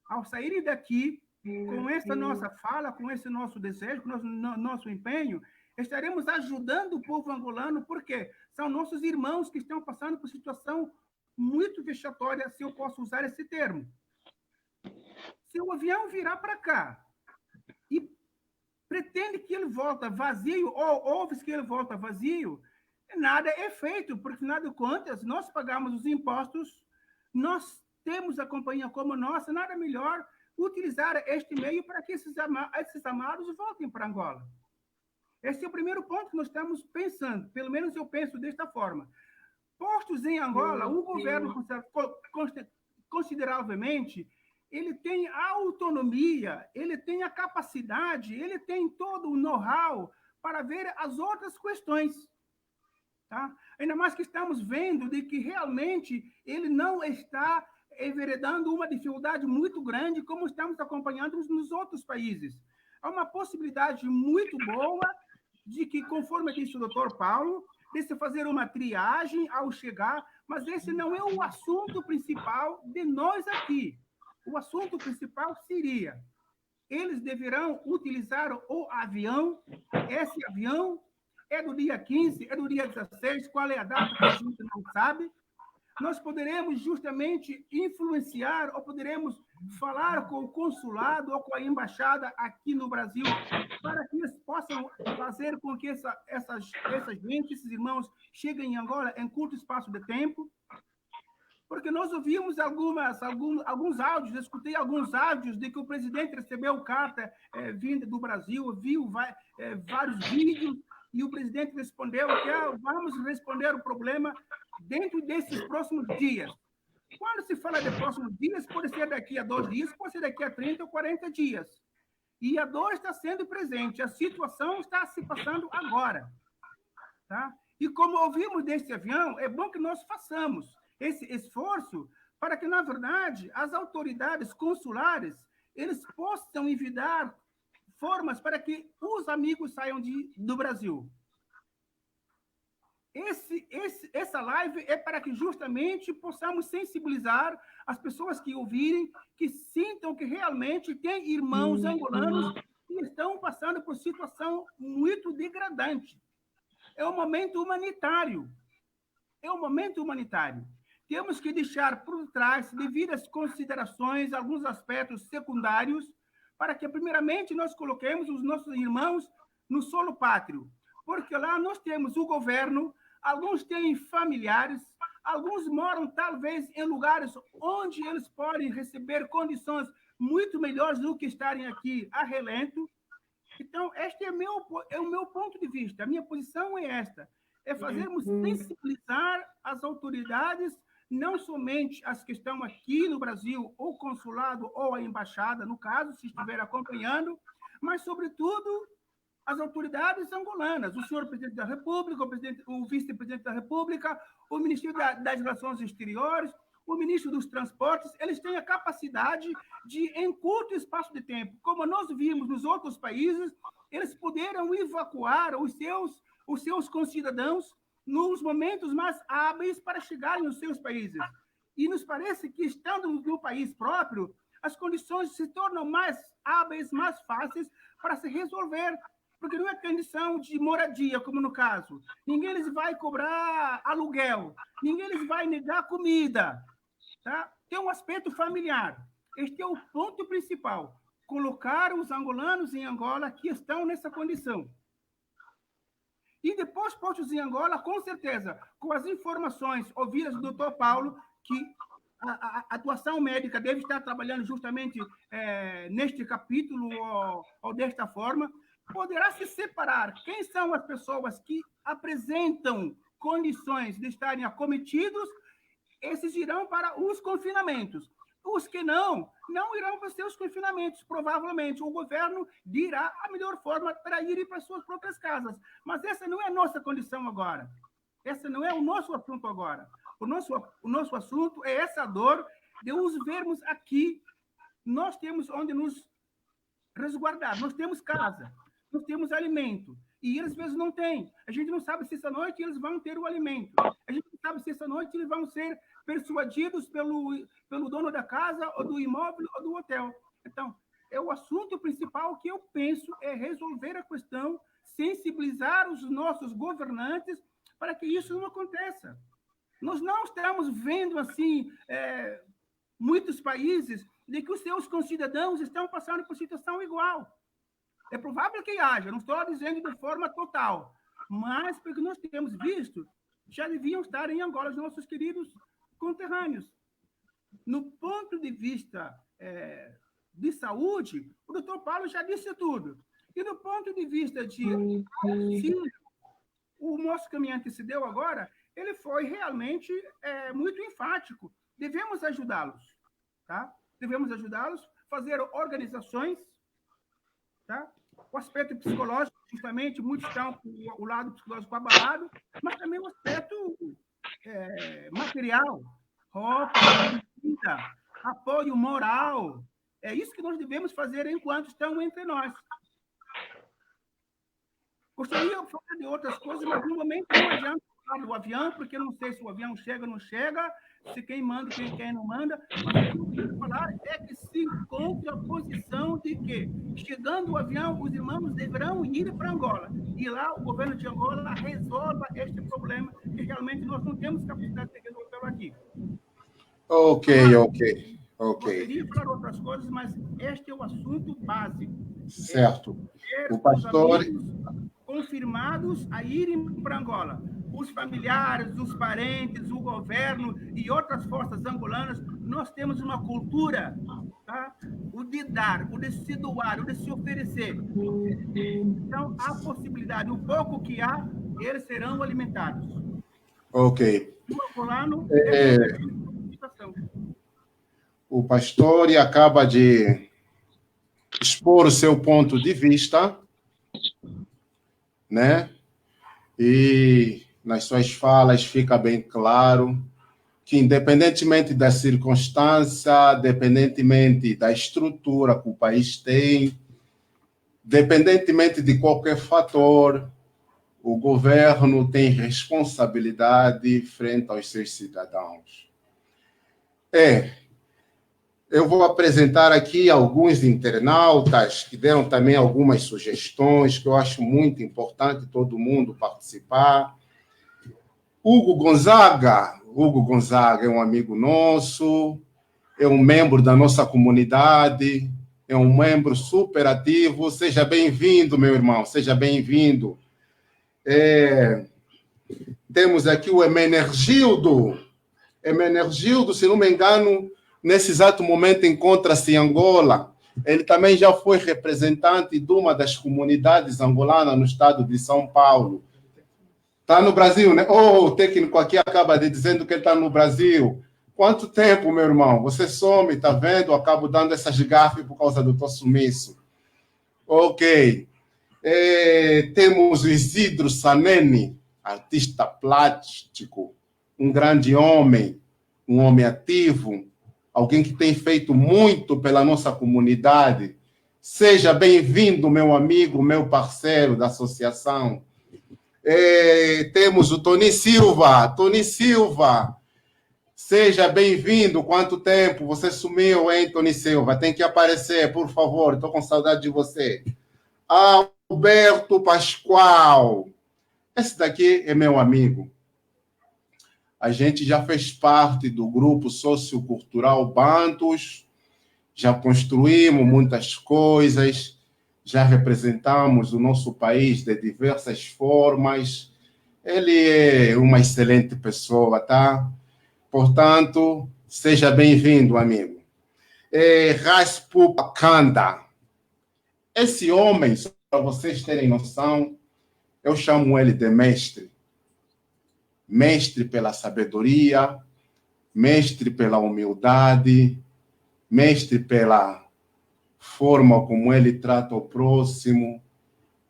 Ao saírem daqui, com essa nossa fala, com esse nosso desejo, com nosso empenho, estaremos ajudando o povo angolano, porque são nossos irmãos que estão passando por situação muito vexatória, se eu posso usar esse termo. Se o avião virar para cá e pretende que ele volta vazio, ou ouve que ele volta vazio, nada é feito, porque, afinal de contas, nós pagamos os impostos, nós temos a companhia como nossa, nada melhor utilizar este meio para que esses amados voltem para Angola. Esse é o primeiro ponto que nós estamos pensando, pelo menos eu penso desta forma. Postos em Angola, o governo, consideravelmente, ele tem a autonomia, ele tem a capacidade, ele tem todo o know-how para ver as outras questões. Tá? Ainda mais que estamos vendo de que realmente ele não está enveredando uma dificuldade muito grande, como estamos acompanhando nos outros países. Há uma possibilidade muito boa de que, conforme disse o doutor Paulo, de se fazer uma triagem ao chegar, mas esse não é o assunto principal de nós aqui. O assunto principal seria, eles deverão utilizar o avião, esse avião é do dia 15, é do dia 16, qual é a data que a gente não sabe. Nós poderemos justamente influenciar ou poderemos falar com o consulado ou com a embaixada aqui no Brasil para que eles possam fazer com que essa gente, esses irmãos, cheguem em Angola em curto espaço de tempo. Porque nós ouvimos alguns áudios, escutei alguns áudios de que o presidente recebeu carta vinda do Brasil, viu vários vídeos, e o presidente respondeu que vamos responder o problema dentro desses próximos dias. Quando se fala de próximos dias, pode ser daqui a 2 dias, pode ser daqui a 30 ou 40 dias. E a dor está sendo presente, a situação está se passando agora. Tá? E como ouvimos desse avião, é bom que nós façamos esse esforço para que, na verdade, as autoridades consulares eles possam enviar formas para que os amigos saiam do Brasil. Essa live é para que justamente possamos sensibilizar as pessoas que ouvirem, que sintam que realmente tem irmãos angolanos que estão passando por situação muito degradante. É um momento humanitário. É um momento humanitário. Temos que deixar por trás, devido às considerações, alguns aspectos secundários, para que, primeiramente, nós coloquemos os nossos irmãos no solo pátrio, porque lá nós temos o governo, alguns têm familiares, alguns moram, talvez, em lugares onde eles podem receber condições muito melhores do que estarem aqui a relento. Então, este é o meu ponto de vista, a minha posição é esta, é fazermos sensibilizar as autoridades, não somente as que estão aqui no Brasil, ou consulado, ou a embaixada, no caso, se estiver acompanhando, mas, sobretudo, as autoridades angolanas, o senhor presidente da República, o vice-presidente da República, o ministro das Relações Exteriores, o ministro dos Transportes, eles têm a capacidade de, em curto espaço de tempo, como nós vimos nos outros países, eles puderam evacuar os seus concidadãos nos momentos mais hábeis para chegarem aos seus países. E nos parece que, estando no país próprio, as condições se tornam mais hábeis, mais fáceis para se resolver, porque não é condição de moradia, como no caso. Ninguém lhes vai cobrar aluguel, ninguém lhes vai negar comida. Tá? Tem um aspecto familiar. Este é o ponto principal. Colocar os angolanos em Angola que estão nessa condição. E depois, postos em Angola, com certeza, com as informações ouvidas do doutor Paulo, que a atuação médica deve estar trabalhando justamente neste capítulo ou desta forma, poderá se separar quem são as pessoas que apresentam condições de estarem acometidos. Esses irão para os confinamentos. Os que não irão para os seus confinamentos. Provavelmente o governo dirá a melhor forma para irem para suas próprias casas. Mas essa não é a nossa condição agora. Esse não é o nosso assunto agora. O nosso assunto é essa dor de os vermos aqui. Nós temos onde nos resguardar. Nós temos casa. Nós temos alimento. E eles, às vezes, não têm. A gente não sabe se essa noite eles vão ter o alimento. A gente não sabe se essa noite eles vão ser persuadidos pelo dono da casa, ou do imóvel, ou do hotel. Então, é o assunto principal que eu penso é resolver a questão, sensibilizar os nossos governantes para que isso não aconteça. Nós não estamos vendo, assim, muitos países de que os seus concidadãos estão passando por situação igual. É provável que haja, não estou dizendo de forma total, mas, porque nós temos visto, já deviam estar em Angola os nossos queridos conterrâneos. No ponto de vista de saúde, o doutor Paulo já disse tudo. E do ponto de vista de auxílio, o nosso caminhante se deu agora, ele foi realmente muito enfático. Devemos ajudá-los, tá? Devemos ajudá-los, fazer organizações, tá? O aspecto psicológico, justamente, muitos estão com o lado psicológico abalado, mas também o aspecto material, roupa, comida, apoio moral. É isso que nós devemos fazer enquanto estão entre nós. Gostaria de falar de outras coisas, mas no momento não adianta falar do avião, porque não sei se o avião chega ou não chega, se quem manda, quem não manda. Mas o que eu quero falar é que se encontra a posição de que, chegando o avião, os irmãos deverão ir para Angola. E lá o governo de Angola resolva este problema, que realmente nós não temos capacidade de resolvê-lo aqui. Ok. Gostaria de falar outras coisas, mas este é o assunto básico. Certo. O pastor... confirmados a irem para Angola. Os familiares, os parentes, o governo e outras forças angolanas, nós temos uma cultura, tá? O de dar, o de se doar, o de se oferecer. Então, há possibilidade, o pouco que há, eles serão alimentados. Ok. O angolano o pastor acaba de expor o seu ponto de vista, né? E nas suas falas fica bem claro que, independentemente da circunstância, independentemente da estrutura que o país tem, independentemente de qualquer fator, o governo tem responsabilidade frente aos seus cidadãos. Eu vou apresentar aqui alguns internautas que deram também algumas sugestões que eu acho muito importante todo mundo participar. Hugo Gonzaga é um amigo nosso, é um membro da nossa comunidade, é um membro super ativo. Seja bem-vindo, meu irmão, seja bem-vindo. Temos aqui o Emenergildo. Emenergildo, se não me engano, nesse exato momento encontra-se em Angola. Ele também já foi representante de uma das comunidades angolanas no estado de São Paulo. Está no Brasil, né? O técnico aqui acaba de dizendo que ele está no Brasil. Quanto tempo, meu irmão? Você some, tá vendo? Eu acabo dando essas gafes por causa do teu sumiço. Ok. Temos o Isidro Saneni, artista plástico, um grande homem, um homem ativo, alguém que tem feito muito pela nossa comunidade. Seja bem-vindo, meu amigo, meu parceiro da associação. Temos o Tony Silva. Tony Silva, seja bem-vindo. Quanto tempo? Você sumiu, hein, Tony Silva? Tem que aparecer, por favor. Estou com saudade de você. Alberto Pascoal. Esse daqui é meu amigo. A gente já fez parte do grupo sociocultural Bantus, já construímos muitas coisas, já representamos o nosso país de diversas formas. Ele é uma excelente pessoa, tá? Portanto, seja bem-vindo, amigo. Raspu Pakanda. Esse homem, só para vocês terem noção, eu chamo ele de mestre. Mestre pela sabedoria, mestre pela humildade, mestre pela forma como ele trata o próximo,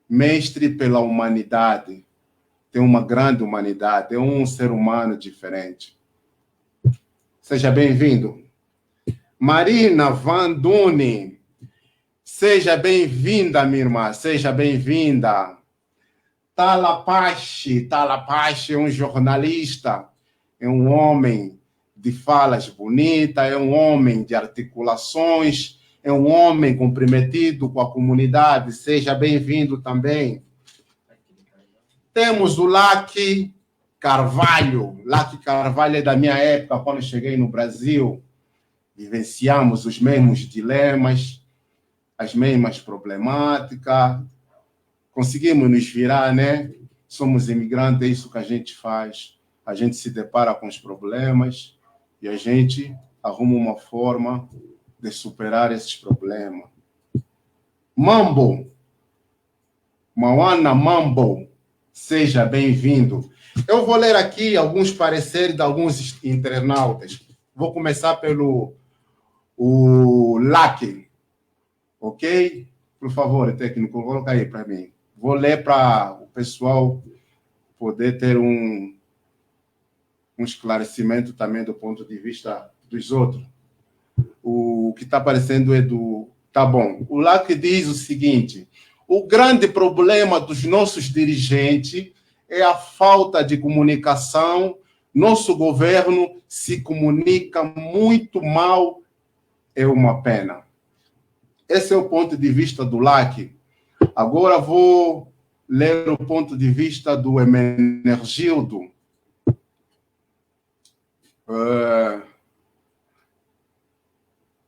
mestre pela humanidade. Tem uma grande humanidade, é um ser humano diferente. Seja bem-vindo. Marina Van Dune, seja bem-vinda, minha irmã, seja bem-vinda. Talapache é um jornalista, é um homem de falas bonitas, é um homem de articulações, é um homem comprometido com a comunidade. Seja bem-vindo também. Temos o Lac Carvalho. Lac Carvalho é da minha época, quando eu cheguei no Brasil. Vivenciamos os mesmos dilemas, as mesmas problemáticas. Conseguimos nos virar, né? Somos imigrantes, é isso que a gente faz. A gente se depara com os problemas e a gente arruma uma forma de superar esses problemas. Mambo, Mawana Mambo, seja bem-vindo. Eu vou ler aqui alguns pareceres de alguns internautas. Vou começar pelo Lac, ok? Por favor, técnico, coloca aí para mim. Vou ler para o pessoal poder ter um esclarecimento também do ponto de vista dos outros. O que está aparecendo é do... Tá bom. O Lac diz o seguinte: o grande problema dos nossos dirigentes é a falta de comunicação. Nosso governo se comunica muito mal. É uma pena. Esse é o ponto de vista do Lac. Agora vou ler o ponto de vista do Emenergildo.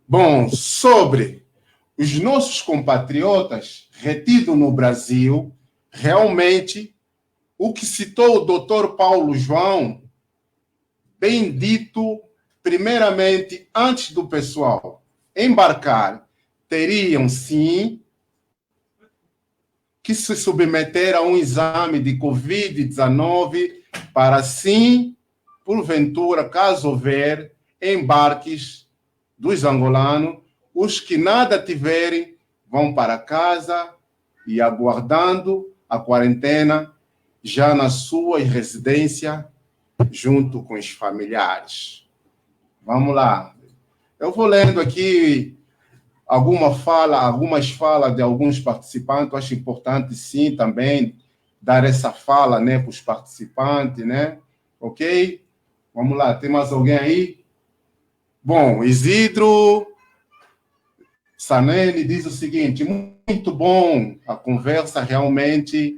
Bom, sobre os nossos compatriotas retidos no Brasil, realmente, o que citou o doutor Paulo João, bem dito, primeiramente, antes do pessoal embarcar, teriam, sim, que se submeter a um exame de Covid-19 para, sim, porventura, caso houver embarques dos angolanos, os que nada tiverem vão para casa e aguardando a quarentena já na sua residência junto com os familiares. Vamos lá. Eu vou lendo aqui algumas falas de alguns participantes. Eu acho importante, sim, também dar essa fala, né, para os participantes, né? Ok? Vamos lá, tem mais alguém aí? Bom, Isidro Saneni diz o seguinte: muito bom a conversa, realmente.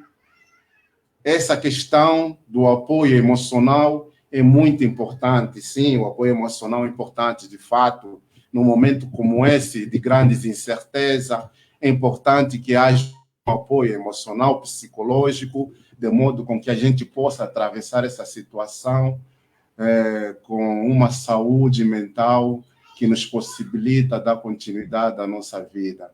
Essa questão do apoio emocional é muito importante, sim, o apoio emocional é importante, de fato. num momento como esse, de grandes incertezas, é importante que haja um apoio emocional, psicológico, de modo com que a gente possa atravessar essa situação com uma saúde mental que nos possibilita dar continuidade à nossa vida.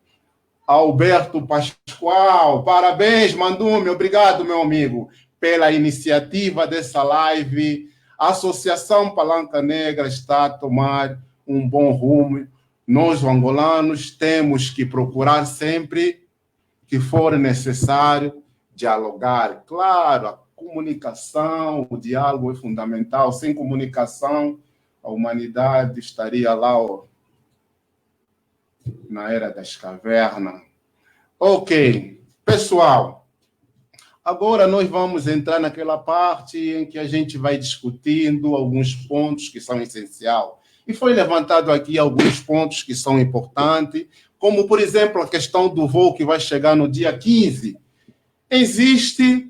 Alberto Pascoal, parabéns, Mandume, obrigado, meu amigo, pela iniciativa dessa live. A Associação Palanca Negra está a tomar um bom rumo. Nós, angolanos, temos que procurar sempre que for necessário dialogar. Claro, a comunicação, o diálogo é fundamental. Sem comunicação, a humanidade estaria lá na era das cavernas. Ok, pessoal, agora nós vamos entrar naquela parte em que a gente vai discutindo alguns pontos que são essenciais. E foi levantado aqui alguns pontos que são importantes, como, por exemplo, a questão do voo que vai chegar no dia 15. Existe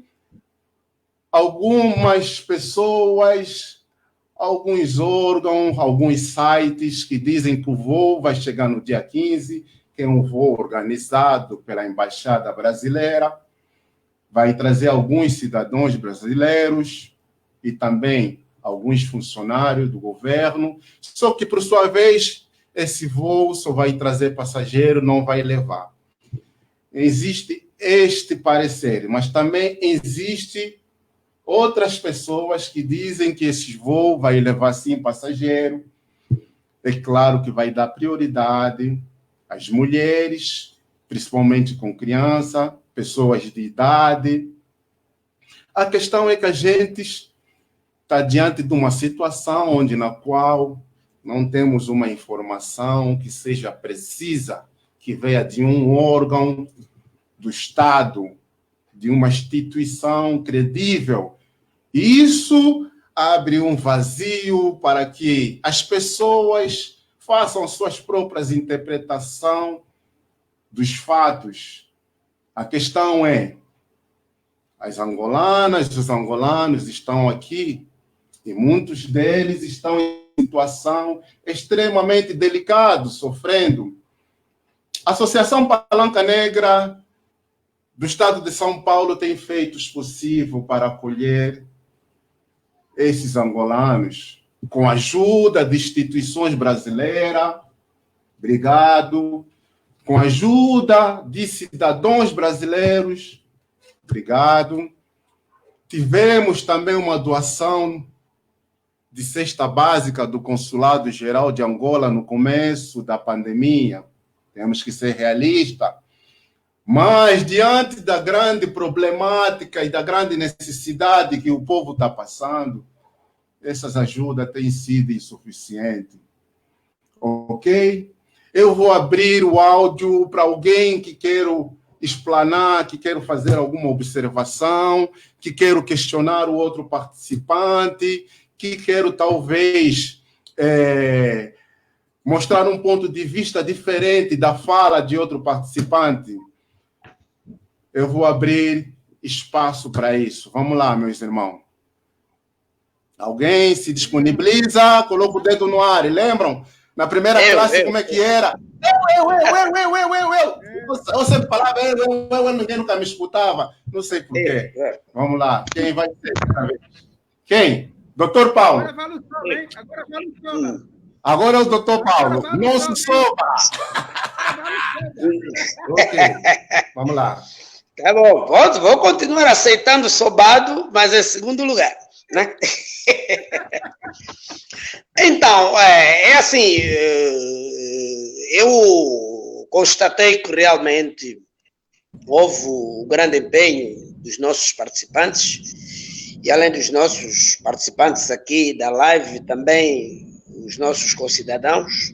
algumas pessoas, alguns órgãos, alguns sites que dizem que o voo vai chegar no dia 15, que é um voo organizado pela Embaixada Brasileira, vai trazer alguns cidadãos brasileiros e também alguns funcionários do governo, só que, por sua vez, esse voo só vai trazer passageiro, não vai levar. Existe este parecer, mas também existe outras pessoas que dizem que esse voo vai levar, sim, passageiro. É claro que vai dar prioridade às mulheres, principalmente com criança, pessoas de idade. A questão é que a gente está diante de uma situação na qual não temos uma informação que seja precisa, que venha de um órgão do Estado, de uma instituição credível. E isso abre um vazio para que as pessoas façam suas próprias interpretações dos fatos. A questão é, as angolanas, os angolanos estão aqui e muitos deles estão em situação extremamente delicada, sofrendo. A Associação Palanca Negra do Estado de São Paulo tem feito o possível para acolher esses angolanos, com a ajuda de instituições brasileiras, obrigado, com a ajuda de cidadãos brasileiros, obrigado. Tivemos também uma doação de cesta básica do Consulado Geral de Angola no começo da pandemia. Temos que ser realistas. Mas, diante da grande problemática e da grande necessidade que o povo está passando, essas ajudas têm sido insuficientes. Ok? Eu vou abrir o áudio para alguém que queira explanar, que queira fazer alguma observação, que queira questionar o outro participante, que queira, talvez, mostrar um ponto de vista diferente da fala de outro participante. Eu vou abrir espaço para isso. Vamos lá, meus irmãos. Alguém se disponibiliza, coloca o dedo no ar. E lembram? Na primeira classe, como é que era? Eu. Você falava eu, ninguém nunca me escutava. Não sei por quê. Vamos lá. Quem vai ser? Quem? Doutor Paulo. Agora vale o som, hein? Agora vale o som. Agora é o doutor Paulo. Não se soba. Ok. Vamos lá. Tá bom, vou continuar aceitando sobado, mas em segundo lugar, né? Então, é assim, eu constatei que realmente houve um grande empenho dos nossos participantes e além dos nossos participantes aqui da live, também os nossos concidadãos,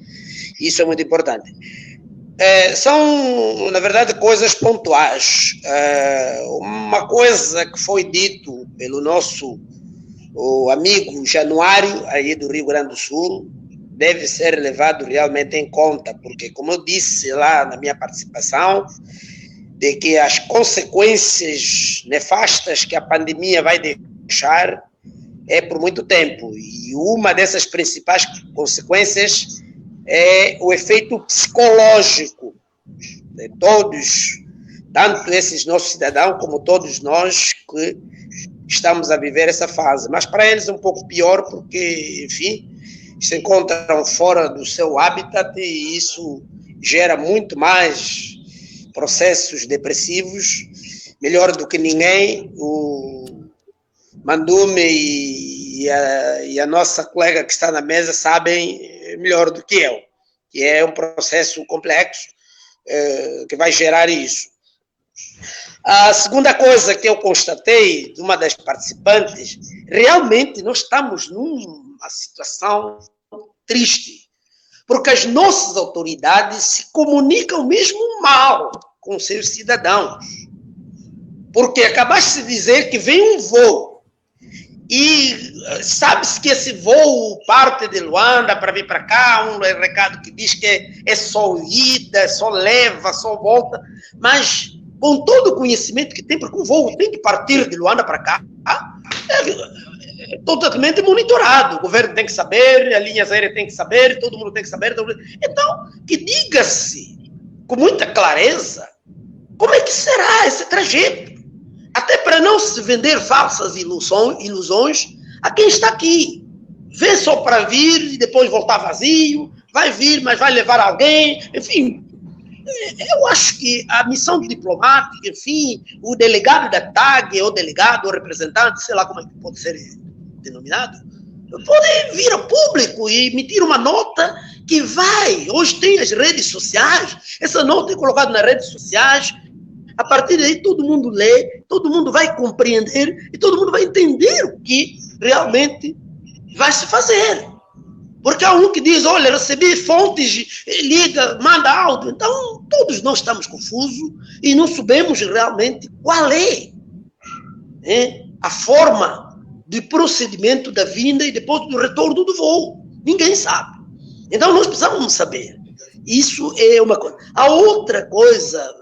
isso é muito importante. São, na verdade, coisas pontuais. Uma coisa que foi dito pelo nosso amigo Januário, aí do Rio Grande do Sul, deve ser levado realmente em conta, porque, como eu disse lá na minha participação, de que as consequências nefastas que a pandemia vai deixar é por muito tempo. E uma dessas principais consequências é o efeito psicológico de todos, tanto esses nossos cidadãos como todos nós que estamos a viver essa fase. Mas para eles é um pouco pior porque, enfim, se encontram fora do seu habitat e isso gera muito mais processos depressivos. Melhor do que ninguém, o Mandume e a nossa colega que está na mesa sabem melhor do que eu, que é um processo complexo que vai gerar isso. A segunda coisa que eu constatei de uma das participantes, realmente nós estamos numa situação triste, porque as nossas autoridades se comunicam mesmo mal com seus cidadãos. Porque acabaste de dizer que vem um voo e sabe-se que esse voo parte de Luanda para vir para cá, um recado que diz que é só ida, só leva, só volta, mas com todo o conhecimento que tem, porque o voo tem que partir de Luanda para cá, é totalmente monitorado, o governo tem que saber, a linha aérea tem que saber, todo mundo tem que saber. Então, que diga-se com muita clareza como é que será esse trajeto. Até para não se vender falsas ilusões a quem está aqui. Vê só para vir e depois voltar vazio, vai vir, mas vai levar alguém, enfim. Eu acho que a missão diplomática, enfim, o delegado da TAG, ou delegado, ou representante, sei lá como é que pode ser denominado, pode vir ao público e emitir uma nota que vai. Hoje tem as redes sociais, essa nota é colocada nas redes sociais. A partir daí, todo mundo lê, todo mundo vai compreender e todo mundo vai entender o que realmente vai se fazer. Porque há um que diz, olha, recebi fontes, liga, manda áudio. Então, todos nós estamos confusos e não sabemos realmente qual é a forma de procedimento da vinda e depois do retorno do voo. Ninguém sabe. Então, nós precisamos saber. Isso é uma coisa. A outra coisa...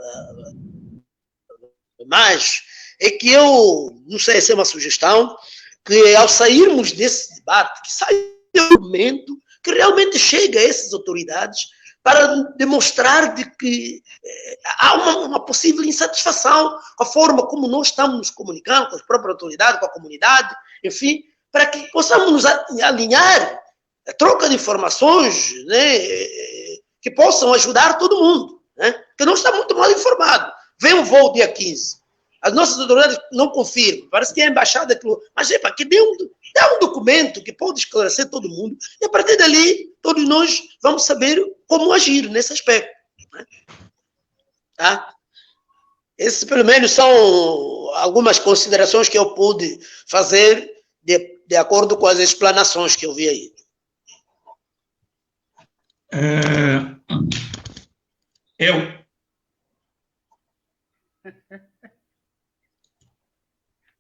Mas é que eu, não sei se é uma sugestão, que ao sairmos desse debate, que saia um momento que realmente chegue a essas autoridades para demonstrar de que há uma possível insatisfação com a forma como nós estamos nos comunicando com as próprias autoridades, com a comunidade, enfim, para que possamos nos alinhar a troca de informações, né, que possam ajudar todo mundo, né, porque nós estamos muito mal informados. Vem um voo dia 15. As nossas autoridades não confirmam. Parece que é a embaixada que... Mas, que dê um documento que pode esclarecer todo mundo. E, a partir dali, todos nós vamos saber como agir nesse aspecto. Né? Tá? Esses, pelo menos, são algumas considerações que eu pude fazer de acordo com as explanações que eu vi aí.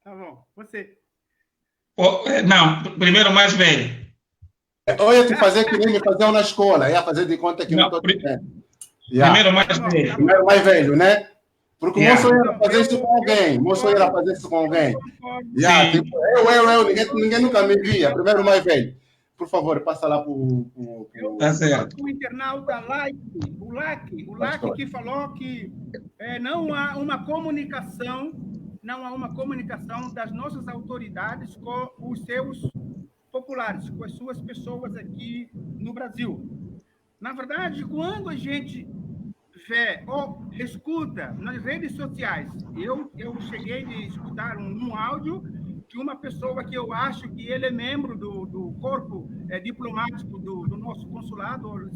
Tá bom, você. Não, primeiro o mais velho. Eu ia te fazer que nem me faziam na escola, ia fazer de conta que não estou dizendo. Primeiro o mais velho. Primeiro o mais velho, né? Porque o moço ia fazer isso com alguém. O moço ia fazer isso com alguém. Tipo, ninguém nunca me via. Primeiro o mais velho. Por favor, passa lá para o... Tá certo. O internauta o LAC que falou que não há uma comunicação das nossas autoridades com os seus populares, com as suas pessoas aqui no Brasil. Na verdade, quando a gente vê ou escuta nas redes sociais, eu cheguei a escutar um áudio de uma pessoa que eu acho que ele é membro do corpo diplomático do nosso consulado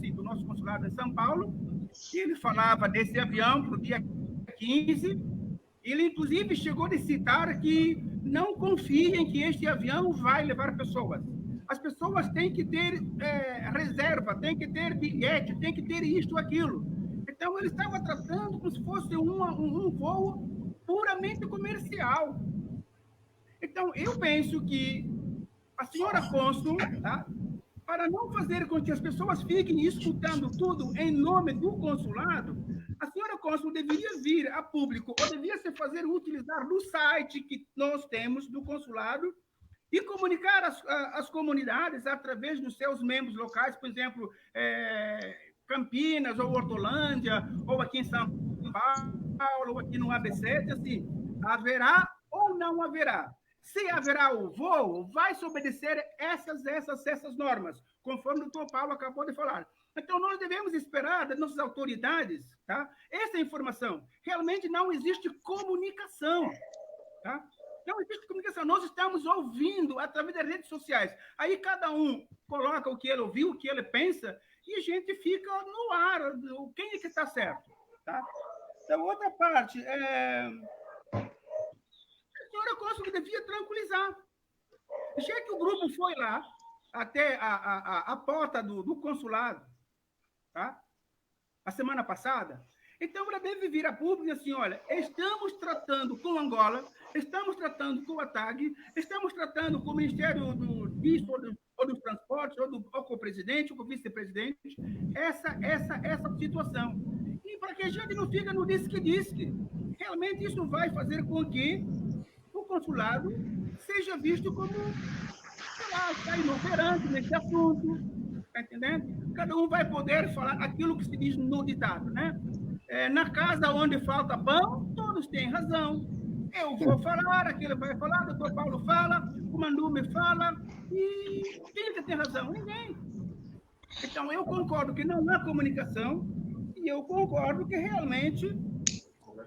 em São Paulo, e ele falava desse avião para o dia 15. Ele, inclusive, chegou a citar que não confiem que este avião vai levar pessoas. As pessoas têm que ter reserva, têm que ter bilhete, têm que ter isto, aquilo. Então, ele estava tratando como se fosse um voo puramente comercial. Então, eu penso que a senhora cônsul, tá, para não fazer com que as pessoas fiquem escutando tudo em nome do consulado, a senhora cônsul deveria vir a público, ou devia se fazer utilizar do site que nós temos do consulado, e comunicar as comunidades através dos seus membros locais, por exemplo, Campinas, ou Hortolândia, ou aqui em São Paulo, ou aqui no ABC, assim, haverá ou não haverá. Se haverá o voo, vai se obedecer essas normas, conforme o doutor Paulo acabou de falar. Então, nós devemos esperar das nossas autoridades, tá? Essa informação. Realmente não existe comunicação, tá? Não existe comunicação. Nós estamos ouvindo através das redes sociais. Aí cada um coloca o que ele ouviu, o que ele pensa, e a gente fica no ar. Quem é que está certo? Tá? Então, outra parte, a senhora Costa que devia tranquilizar. Já que o grupo foi lá, até a porta do consulado, tá? A semana passada, então ela deve vir a público e assim, olha, estamos tratando com Angola, estamos tratando com a TAG, estamos tratando com o Ministério ou dos Transportes, ou com o presidente, ou com o vice-presidente, essa situação. E para que a gente não fique no disse-que-disse, realmente isso vai fazer com que o consulado seja visto como, sei lá, está inoperante nesse assunto, está entendendo? Cada um vai poder falar aquilo que se diz no ditado, né? Na casa onde falta pão, todos têm razão. Eu vou falar, aquele vai falar, o doutor Paulo fala, o Mandume fala, e quem que tem razão? Ninguém. Então, eu concordo que não há comunicação, e eu concordo que realmente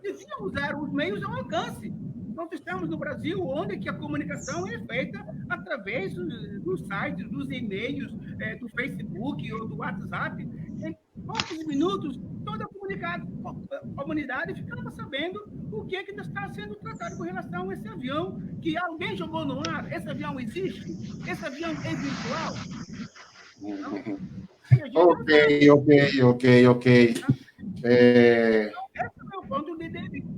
deviam usar os meios ao alcance. Nós estamos no Brasil, onde que a comunicação é feita através dos sites, dos e-mails, do Facebook ou do WhatsApp. Em poucos minutos, toda a comunidade ficava sabendo o que está sendo tratado com relação a esse avião que alguém jogou no ar. Esse avião existe? Esse avião é virtual? Então, Ok. Esse é o meu ponto de vista.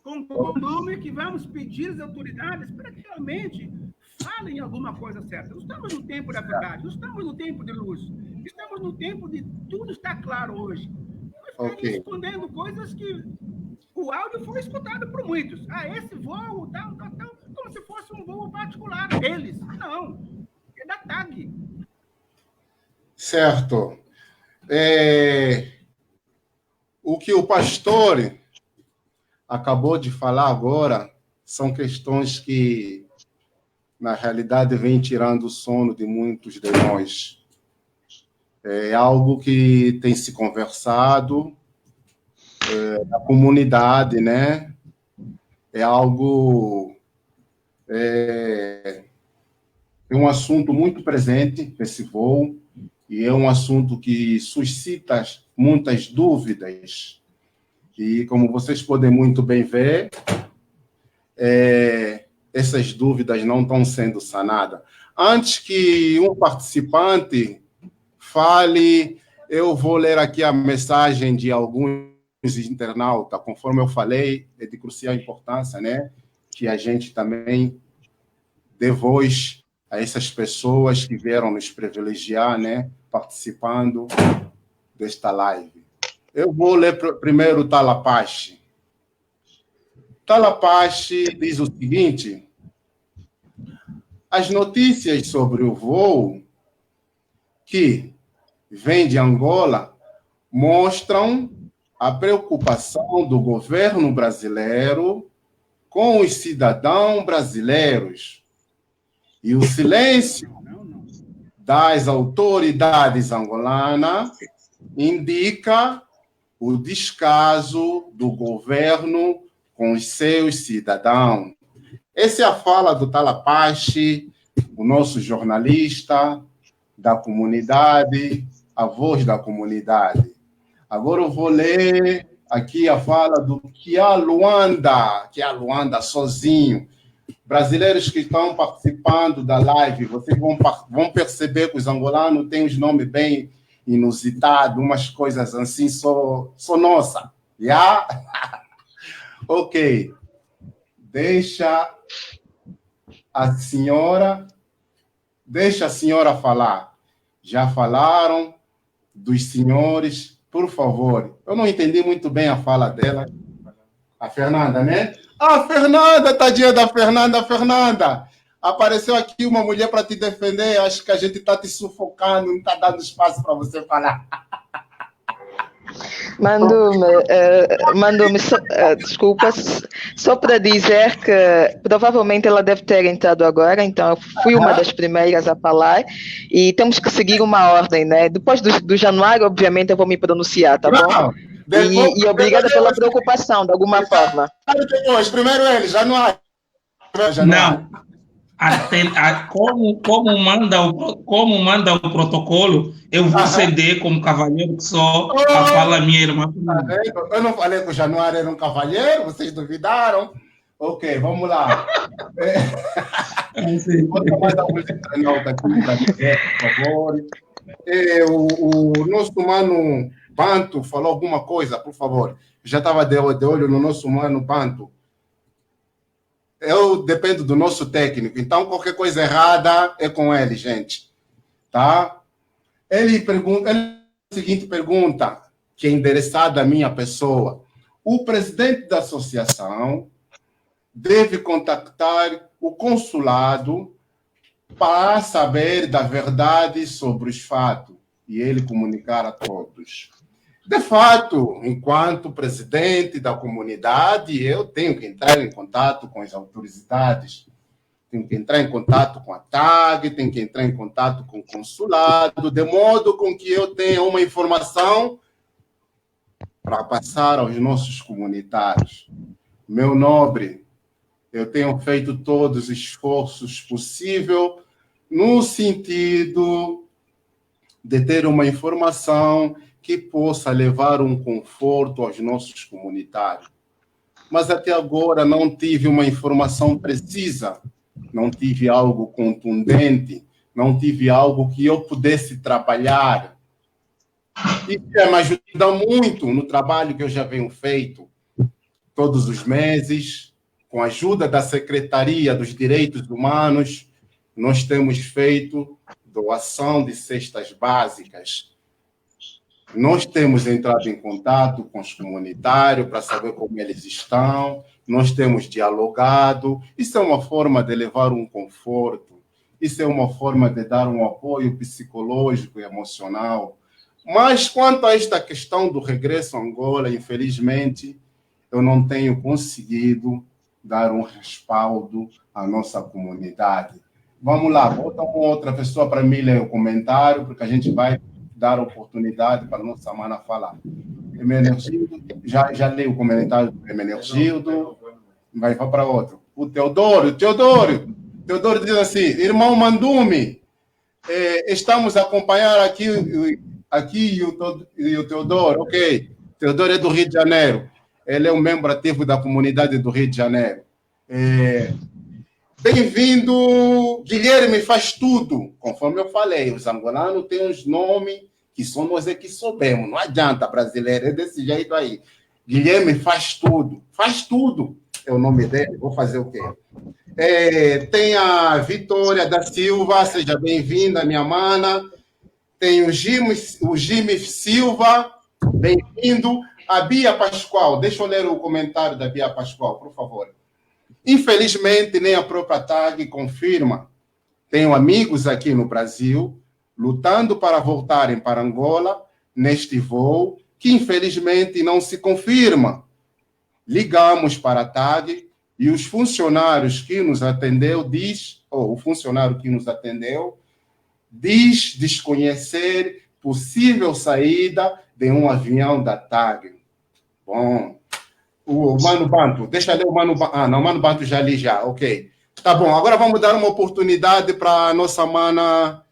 Concordo que vamos pedir às autoridades para que realmente falem alguma coisa certa. Não estamos no tempo da verdade, não estamos no tempo de luz, estamos no tempo de tudo está claro hoje. Nós estamos escondendo coisas que o áudio foi escutado por muitos. Esse voo, tal, como se fosse um voo particular deles. Não, é da TAG. Certo. O que o pastor acabou de falar agora são questões que, na realidade, vêm tirando o sono de muitos de nós. É algo que tem se conversado na comunidade, né? É algo... É um assunto muito presente nesse voo e é um assunto que suscita muitas dúvidas. E, como vocês podem muito bem ver, essas dúvidas não estão sendo sanadas. Antes que um participante fale, eu vou ler aqui a mensagem de alguns internautas. Conforme eu falei, é de crucial importância, né? Que a gente também dê voz a essas pessoas que vieram nos privilegiar, né? Participando desta live. Eu vou ler primeiro o Talapache. Talapache diz o seguinte: as notícias sobre o voo que vem de Angola mostram a preocupação do governo brasileiro com os cidadãos brasileiros e o silêncio das autoridades angolanas indica o descaso do governo com os seus cidadãos. Essa é a fala do Talapache, o nosso jornalista da comunidade, a voz da comunidade. Agora eu vou ler aqui a fala do Kia Luanda sozinho. Brasileiros que estão participando da live, vocês vão perceber que os angolanos têm os nomes bem inusitados, umas coisas assim, só nossa. Yeah? Ok. Deixa a senhora falar. Já falaram dos senhores, por favor. Eu não entendi muito bem a fala dela. A Fernanda, né? A Fernanda, tadinha da Fernanda. Apareceu aqui uma mulher para te defender, acho que a gente está te sufocando, não está dando espaço para você falar. Mandou-me, desculpa, só para dizer que provavelmente ela deve ter entrado agora, então eu fui uma das primeiras a falar e temos que seguir uma ordem, né? Depois do Januário, obviamente, eu vou me pronunciar, tá bom? E obrigada pela preocupação, de alguma forma. Primeiro ele, Januário. Não. Como manda o protocolo, eu vou ceder como cavalheiro que sou a fala minha irmã. Eu não falei que o Januário era um cavalheiro, vocês duvidaram? Ok, vamos lá. Bota mais alguns internautas aqui, por favor. O nosso mano Banto falou alguma coisa, por favor. Já estava de olho no nosso mano Banto. Eu dependo do nosso técnico, então qualquer coisa errada é com ele, gente. Tá? Ele a seguinte pergunta, que é endereçada à minha pessoa. O presidente da associação deve contactar o consulado para saber da verdade sobre os fatos e ele comunicar a todos. De fato, enquanto presidente da comunidade, eu tenho que entrar em contato com as autoridades, tenho que entrar em contato com a TAG, tenho que entrar em contato com o consulado, de modo com que eu tenha uma informação para passar aos nossos comunitários. Meu nobre, eu tenho feito todos os esforços possíveis no sentido de ter uma informação que possa levar um conforto aos nossos comunitários. Mas até agora não tive uma informação precisa, não tive algo contundente, não tive algo que eu pudesse trabalhar. Isso me ajuda muito no trabalho que eu já venho feito todos os meses, com a ajuda da Secretaria dos Direitos Humanos, nós temos feito doação de cestas básicas. Nós temos entrado em contato com os comunitários para saber como eles estão, nós temos dialogado. Isso é uma forma de levar um conforto, isso é uma forma de dar um apoio psicológico e emocional. Mas quanto a esta questão do regresso a Angola, infelizmente, eu não tenho conseguido dar um respaldo à nossa comunidade. Vamos lá, bota uma outra pessoa para mim ler o comentário, porque a gente vai dar oportunidade para a nossa mana falar. Emenegildo, já li o comentário do Emenegildo, vai para outro. O Teodoro diz assim, irmão Mandume, estamos a acompanhar aqui e o Teodoro, ok. Teodoro é do Rio de Janeiro, ele é um membro ativo da comunidade do Rio de Janeiro. Bem-vindo, Guilherme faz tudo, conforme eu falei, os angolanos têm uns nomes que só nós é que soubemos, não adianta, brasileiro, é desse jeito aí. Guilherme faz tudo é o nome dele, vou fazer o quê? Tem a Vitória da Silva, seja bem-vinda, minha mana. Tem o Jimmy Silva, bem-vindo. A Bia Pascoal, deixa eu ler o comentário da Bia Pascoal, por favor. Infelizmente, nem a própria TAG confirma. Tenho amigos aqui no Brasil lutando para voltarem para Angola neste voo, que infelizmente não se confirma. Ligamos para a TAG e os funcionários que nos atendeu o funcionário que nos atendeu diz desconhecer possível saída de um avião da TAG. Bom, o Mano Banto, deixa eu ler o Mano Banto. Não, o Mano Banto já li já, ok. Tá bom, agora vamos dar uma oportunidade para a nossa mana,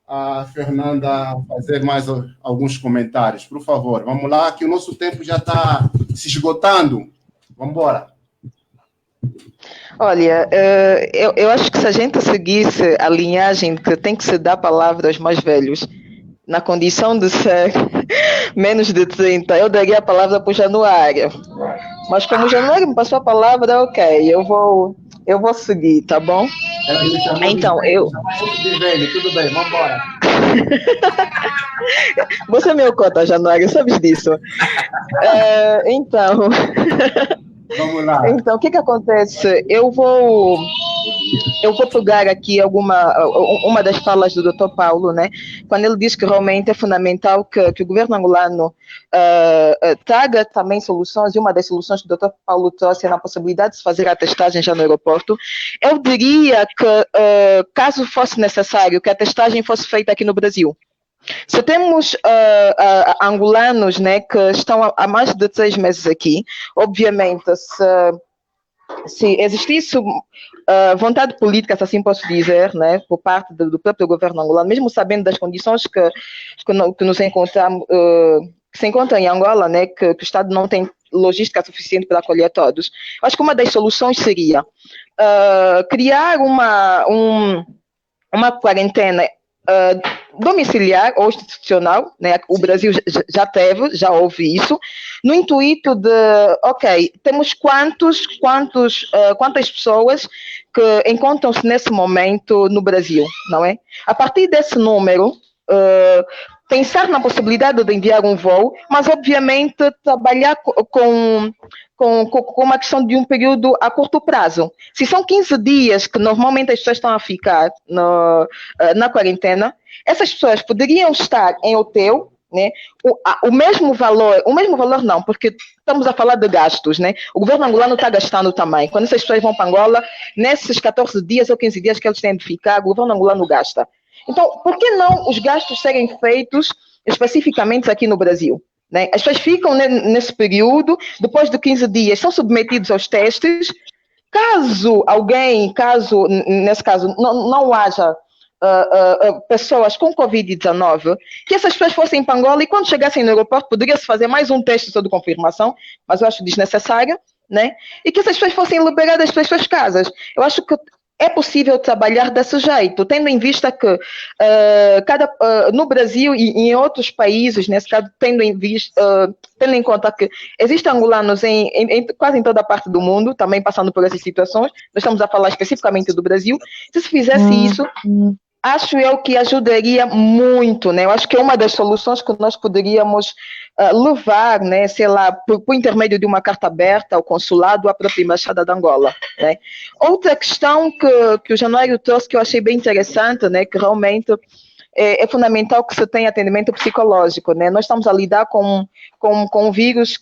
a Fernanda, fazer mais alguns comentários. Por favor, vamos lá, que o nosso tempo já está se esgotando. Vamos embora. Olha, eu acho que se a gente seguisse a linhagem que tem que se dar palavra aos mais velhos, na condição de ser menos de 30, eu daria a palavra para o Januário. Mas como o Januário me passou a palavra, ok, eu vou seguir, tá bom? Então, de velho, tudo bem, vamos embora. Você é meu cota, Januário, sabes disso? Então, Vamos lá. Então, o que acontece? Eu vou pegar aqui uma das falas do Dr. Paulo, né? Quando ele diz que realmente é fundamental que o governo angolano traga também soluções, e uma das soluções que o Dr. Paulo trouxe é na possibilidade de se fazer a testagem já no aeroporto. Eu diria que, caso fosse necessário, que a testagem fosse feita aqui no Brasil. Se temos angolanos, né, que estão há mais de 6 meses aqui, obviamente, se existisse vontade política, se assim posso dizer, né, por parte do próprio governo angolano, mesmo sabendo das condições que nos encontramos, que se encontram em Angola, né, que o Estado não tem logística suficiente para acolher todos, acho que uma das soluções seria criar uma quarentena domiciliar ou institucional, né? O Brasil já houve isso, no intuito de, ok, temos quantas pessoas que encontram-se nesse momento no Brasil, não é? A partir desse número, pensar na possibilidade de enviar um voo, mas obviamente trabalhar com uma questão de um período a curto prazo. Se são 15 dias que normalmente as pessoas estão a ficar na quarentena, essas pessoas poderiam estar em hotel, né? O mesmo valor não, porque estamos a falar de gastos, né? O governo angolano está gastando também. Quando essas pessoas vão para Angola, nesses 14 dias ou 15 dias que eles têm de ficar, o governo angolano gasta. Então, por que não os gastos serem feitos especificamente aqui no Brasil? Né? As pessoas ficam nesse período, depois de 15 dias, são submetidos aos testes. Caso nesse caso, não haja pessoas com Covid-19, que essas pessoas fossem para Angola e quando chegassem no aeroporto poderia-se fazer mais um teste só de confirmação, mas eu acho desnecessário, né? E que essas pessoas fossem liberadas para as suas casas. Eu acho que é possível trabalhar desse jeito, tendo em vista que no Brasil e em outros países, nesse caso, tendo em conta que existem angolanos quase em toda a parte do mundo, também passando por essas situações, nós estamos a falar especificamente do Brasil, se fizesse isso, acho eu que ajudaria muito, né? Eu acho que é uma das soluções que nós poderíamos levar, né, sei lá, por intermédio de uma carta aberta ao consulado, à própria embaixada de Angola, né? Outra questão que o Januário trouxe que eu achei bem interessante, né, que realmente é fundamental que se tenha atendimento psicológico, né? Nós estamos a lidar com um vírus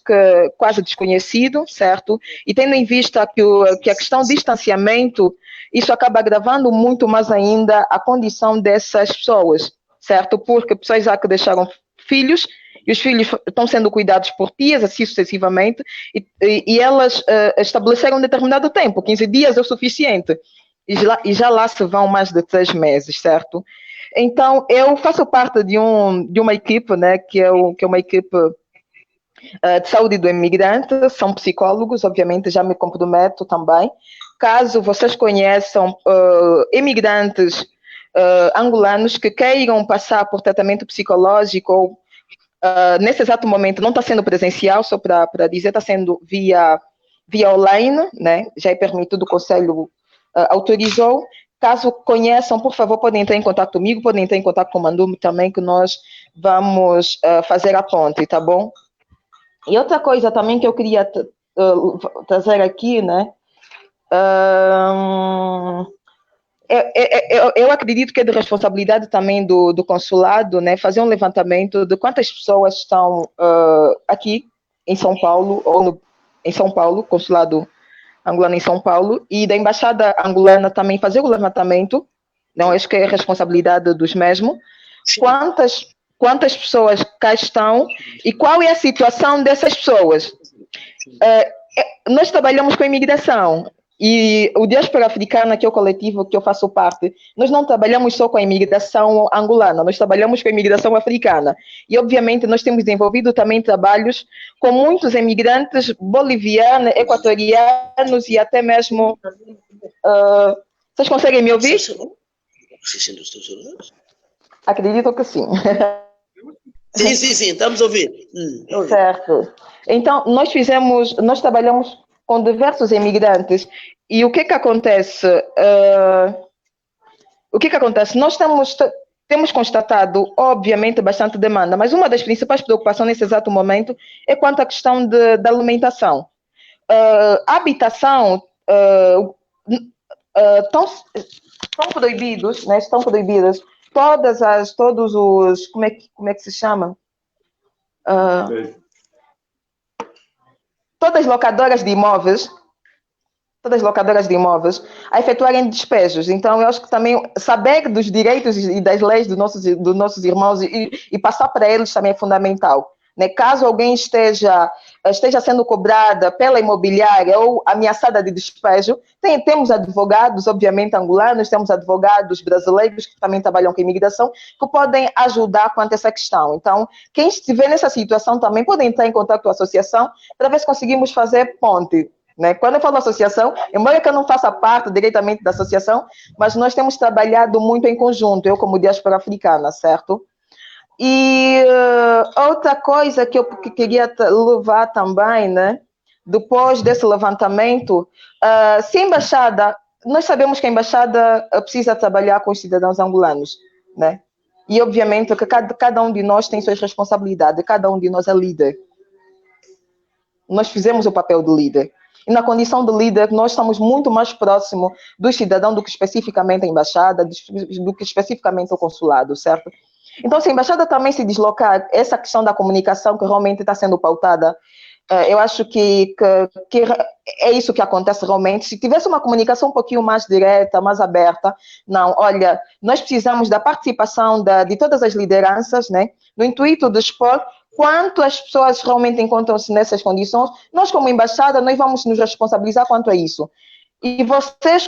quase desconhecido, certo? E tendo em vista que a questão de distanciamento, isso acaba agravando muito mais ainda a condição dessas pessoas, certo? Porque pessoas já que deixaram filhos, e os filhos estão sendo cuidados por tias, assim sucessivamente, e elas estabeleceram um determinado tempo, 15 dias é o suficiente, e já lá se vão mais de 3 meses, certo? Então, eu faço parte de uma equipe, né, que é uma equipe de saúde do imigrante, são psicólogos, obviamente já me comprometo também. Caso vocês conheçam imigrantes angolanos que queiram passar por tratamento psicológico, ou nesse exato momento não está sendo presencial, só para dizer, está sendo via online, né? Já é permitido, o Conselho autorizou. Caso conheçam, por favor, podem entrar em contato comigo, podem entrar em contato com o Mandume também, que nós vamos fazer a ponte, tá bom? E outra coisa também que eu queria trazer aqui, né? Eu acredito que é de responsabilidade também do consulado, né, fazer um levantamento de quantas pessoas estão aqui em São Paulo, em São Paulo, consulado angolano em São Paulo, e da embaixada angolana também fazer o levantamento, não acho que é responsabilidade dos mesmos, quantas pessoas cá estão e qual é a situação dessas pessoas. Nós trabalhamos com imigração, e o Diáspora Africana, que é o coletivo que eu faço parte, nós não trabalhamos só com a imigração angolana, nós trabalhamos com a imigração africana. E, obviamente, nós temos desenvolvido também trabalhos com muitos imigrantes bolivianos, equatorianos e até mesmo... vocês conseguem me ouvir? Acredito que sim. Sim, estamos a ouvir. Certo. Então, nós trabalhamos com diversos imigrantes, e o que acontece? Nós temos constatado, obviamente, bastante demanda, mas uma das principais preocupações nesse exato momento é quanto à questão da alimentação. habitação estão proibidos, né? Estão proibidas todos os, como é que se chama? Todas as locadoras de imóveis a efetuarem despejos. Então, eu acho que também saber dos direitos e das leis dos nossos irmãos e passar para eles também é fundamental. Né? Caso alguém esteja sendo cobrada pela imobiliária ou ameaçada de despejo, temos advogados, obviamente, angolanos, temos advogados brasileiros que também trabalham com imigração, que podem ajudar quanto a essa questão. Então, quem estiver nessa situação também pode entrar em contato com a associação para ver se conseguimos fazer ponte. Né? Quando eu falo associação, embora que eu não faça parte diretamente da associação, mas nós temos trabalhado muito em conjunto, eu como diáspora africana, certo? E outra coisa que eu queria levar também, né? Depois desse levantamento, se a embaixada, nós sabemos que a embaixada precisa trabalhar com os cidadãos angolanos, né? E obviamente que cada um de nós tem suas responsabilidades, cada um de nós é líder. Nós fizemos o papel de líder. E na condição de líder, nós estamos muito mais próximos do cidadão do que especificamente a embaixada, do que especificamente o consulado, certo? Então, se a embaixada também se deslocar, essa questão da comunicação que realmente está sendo pautada, eu acho que é isso que acontece realmente. Se tivesse uma comunicação um pouquinho mais direta, mais aberta, não, olha, nós precisamos da participação de todas as lideranças, né, no intuito de expor quanto as pessoas realmente encontram-se nessas condições. Nós, como embaixada, nós vamos nos responsabilizar quanto a isso. E vocês,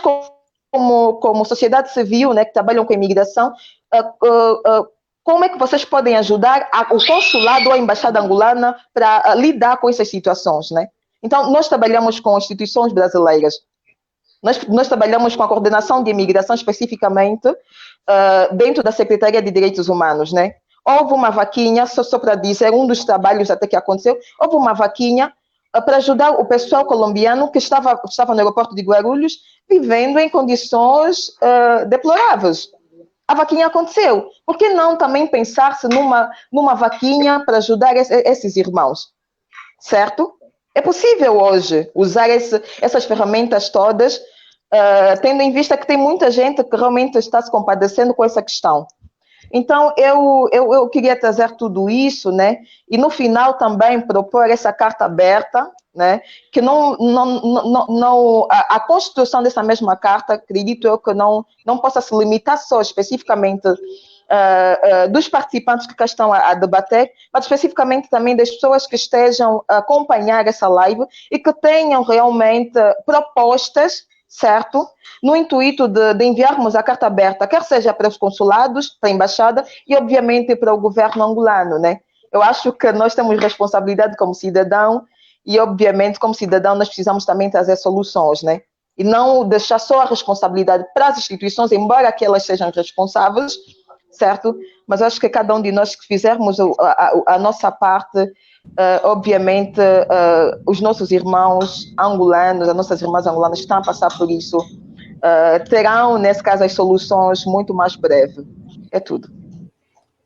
como sociedade civil, né, que trabalham com a imigração, como é que vocês podem ajudar o consulado ou a embaixada angolana para lidar com essas situações, né? Então, nós trabalhamos com instituições brasileiras. Nós trabalhamos com a coordenação de imigração, especificamente, dentro da Secretaria de Direitos Humanos, né? Houve uma vaquinha, só para dizer, um dos trabalhos até que aconteceu, houve uma vaquinha para ajudar o pessoal colombiano que estava no aeroporto de Guarulhos, vivendo em condições deploráveis. A vaquinha aconteceu. Por que não também pensar-se numa vaquinha para ajudar esses irmãos? Certo? É possível hoje usar essas ferramentas todas, tendo em vista que tem muita gente que realmente está se compadecendo com essa questão. Então, eu queria trazer tudo isso, né? E no final também propor essa carta aberta, né? Que a constituição dessa mesma carta, acredito eu que não possa se limitar só especificamente dos participantes que cá estão a debater, mas especificamente também das pessoas que estejam a acompanhar essa live e que tenham realmente propostas, certo? No intuito de enviarmos a carta aberta, quer seja para os consulados, para a embaixada e, obviamente, para o governo angolano, né? Eu acho que nós temos responsabilidade como cidadão e, obviamente, como cidadão, nós precisamos também trazer soluções, né? E não deixar só a responsabilidade para as instituições, embora que elas sejam responsáveis, certo? Mas acho que cada um de nós que fizermos a nossa parte, obviamente, os nossos irmãos angolanos, as nossas irmãs angolanas que estão a passar por isso, terão, nesse caso, as soluções muito mais breve. É tudo.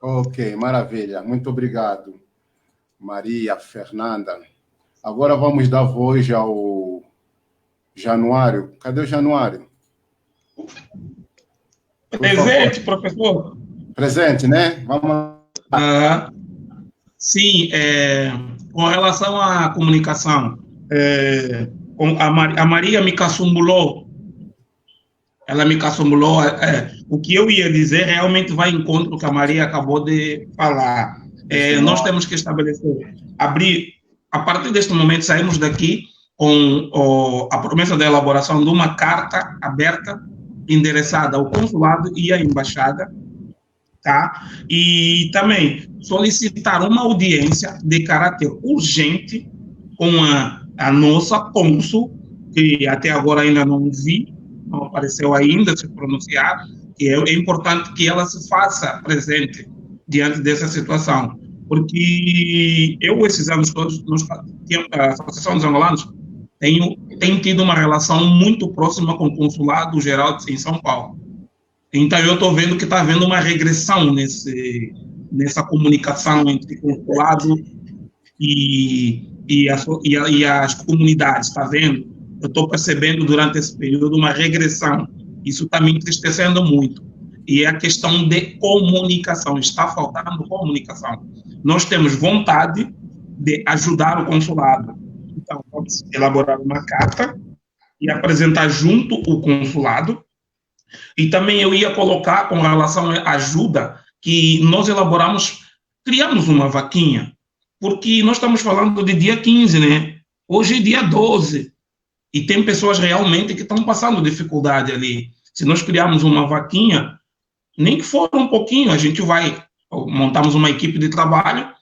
Ok, maravilha. Muito obrigado, Maria Fernanda. Agora vamos dar voz ao Januário. Cadê o Januário? Presente, professor. Presente, né? Vamos lá. Sim, com relação à comunicação, a Maria me caçumbulou. Ela me caçumbulou. O que eu ia dizer realmente vai em encontro do que a Maria acabou de falar. Nós temos que estabelecer, a partir deste momento, saímos daqui com a promessa da elaboração de uma carta aberta, endereçada ao consulado e à embaixada, tá? E também solicitar uma audiência de caráter urgente com a nossa cônsul, que até agora ainda não vi, não apareceu ainda se pronunciar, que é importante que ela se faça presente diante dessa situação, porque esses anos todos, a Associação dos Angolanos tem tido uma relação muito próxima com o Consulado Geral em São Paulo. Então, eu estou vendo que está havendo uma regressão nessa comunicação entre consulado e e as comunidades, está vendo? Eu estou percebendo durante esse período uma regressão. Isso está me entristecendo muito. E é a questão de comunicação. Está faltando comunicação. Nós temos vontade de ajudar o consulado. Então, vamos elaborar uma carta e apresentar junto o consulado. E também eu ia colocar, com relação à ajuda, que nós elaboramos, criamos uma vaquinha, porque nós estamos falando de dia 15, né? Hoje é dia 12. E tem pessoas realmente que estão passando dificuldade ali. Se nós criarmos uma vaquinha, nem que for um pouquinho, a gente vai, montamos uma equipe de trabalho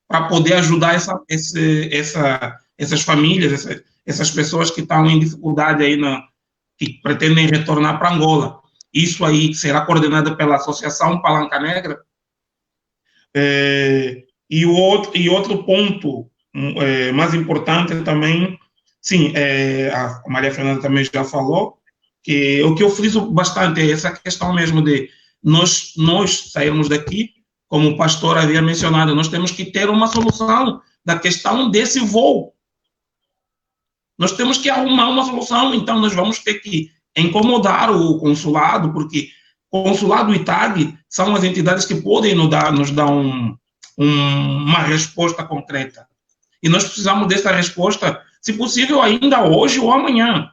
para poder ajudar essas famílias, essas pessoas que estão em dificuldade aí, que pretendem retornar para Angola. Isso aí será coordenado pela Associação Palanca Negra. E outro ponto mais importante também, sim, a Maria Fernanda também já falou, que o que eu friso bastante é essa questão mesmo de nós sairmos daqui, como o pastor havia mencionado, nós temos que ter uma solução da questão desse voo. Nós temos que arrumar uma solução, então nós vamos ter que incomodar o consulado, porque consulado e TAG são as entidades que podem nos dar uma resposta concreta. E nós precisamos dessa resposta, se possível, ainda hoje ou amanhã.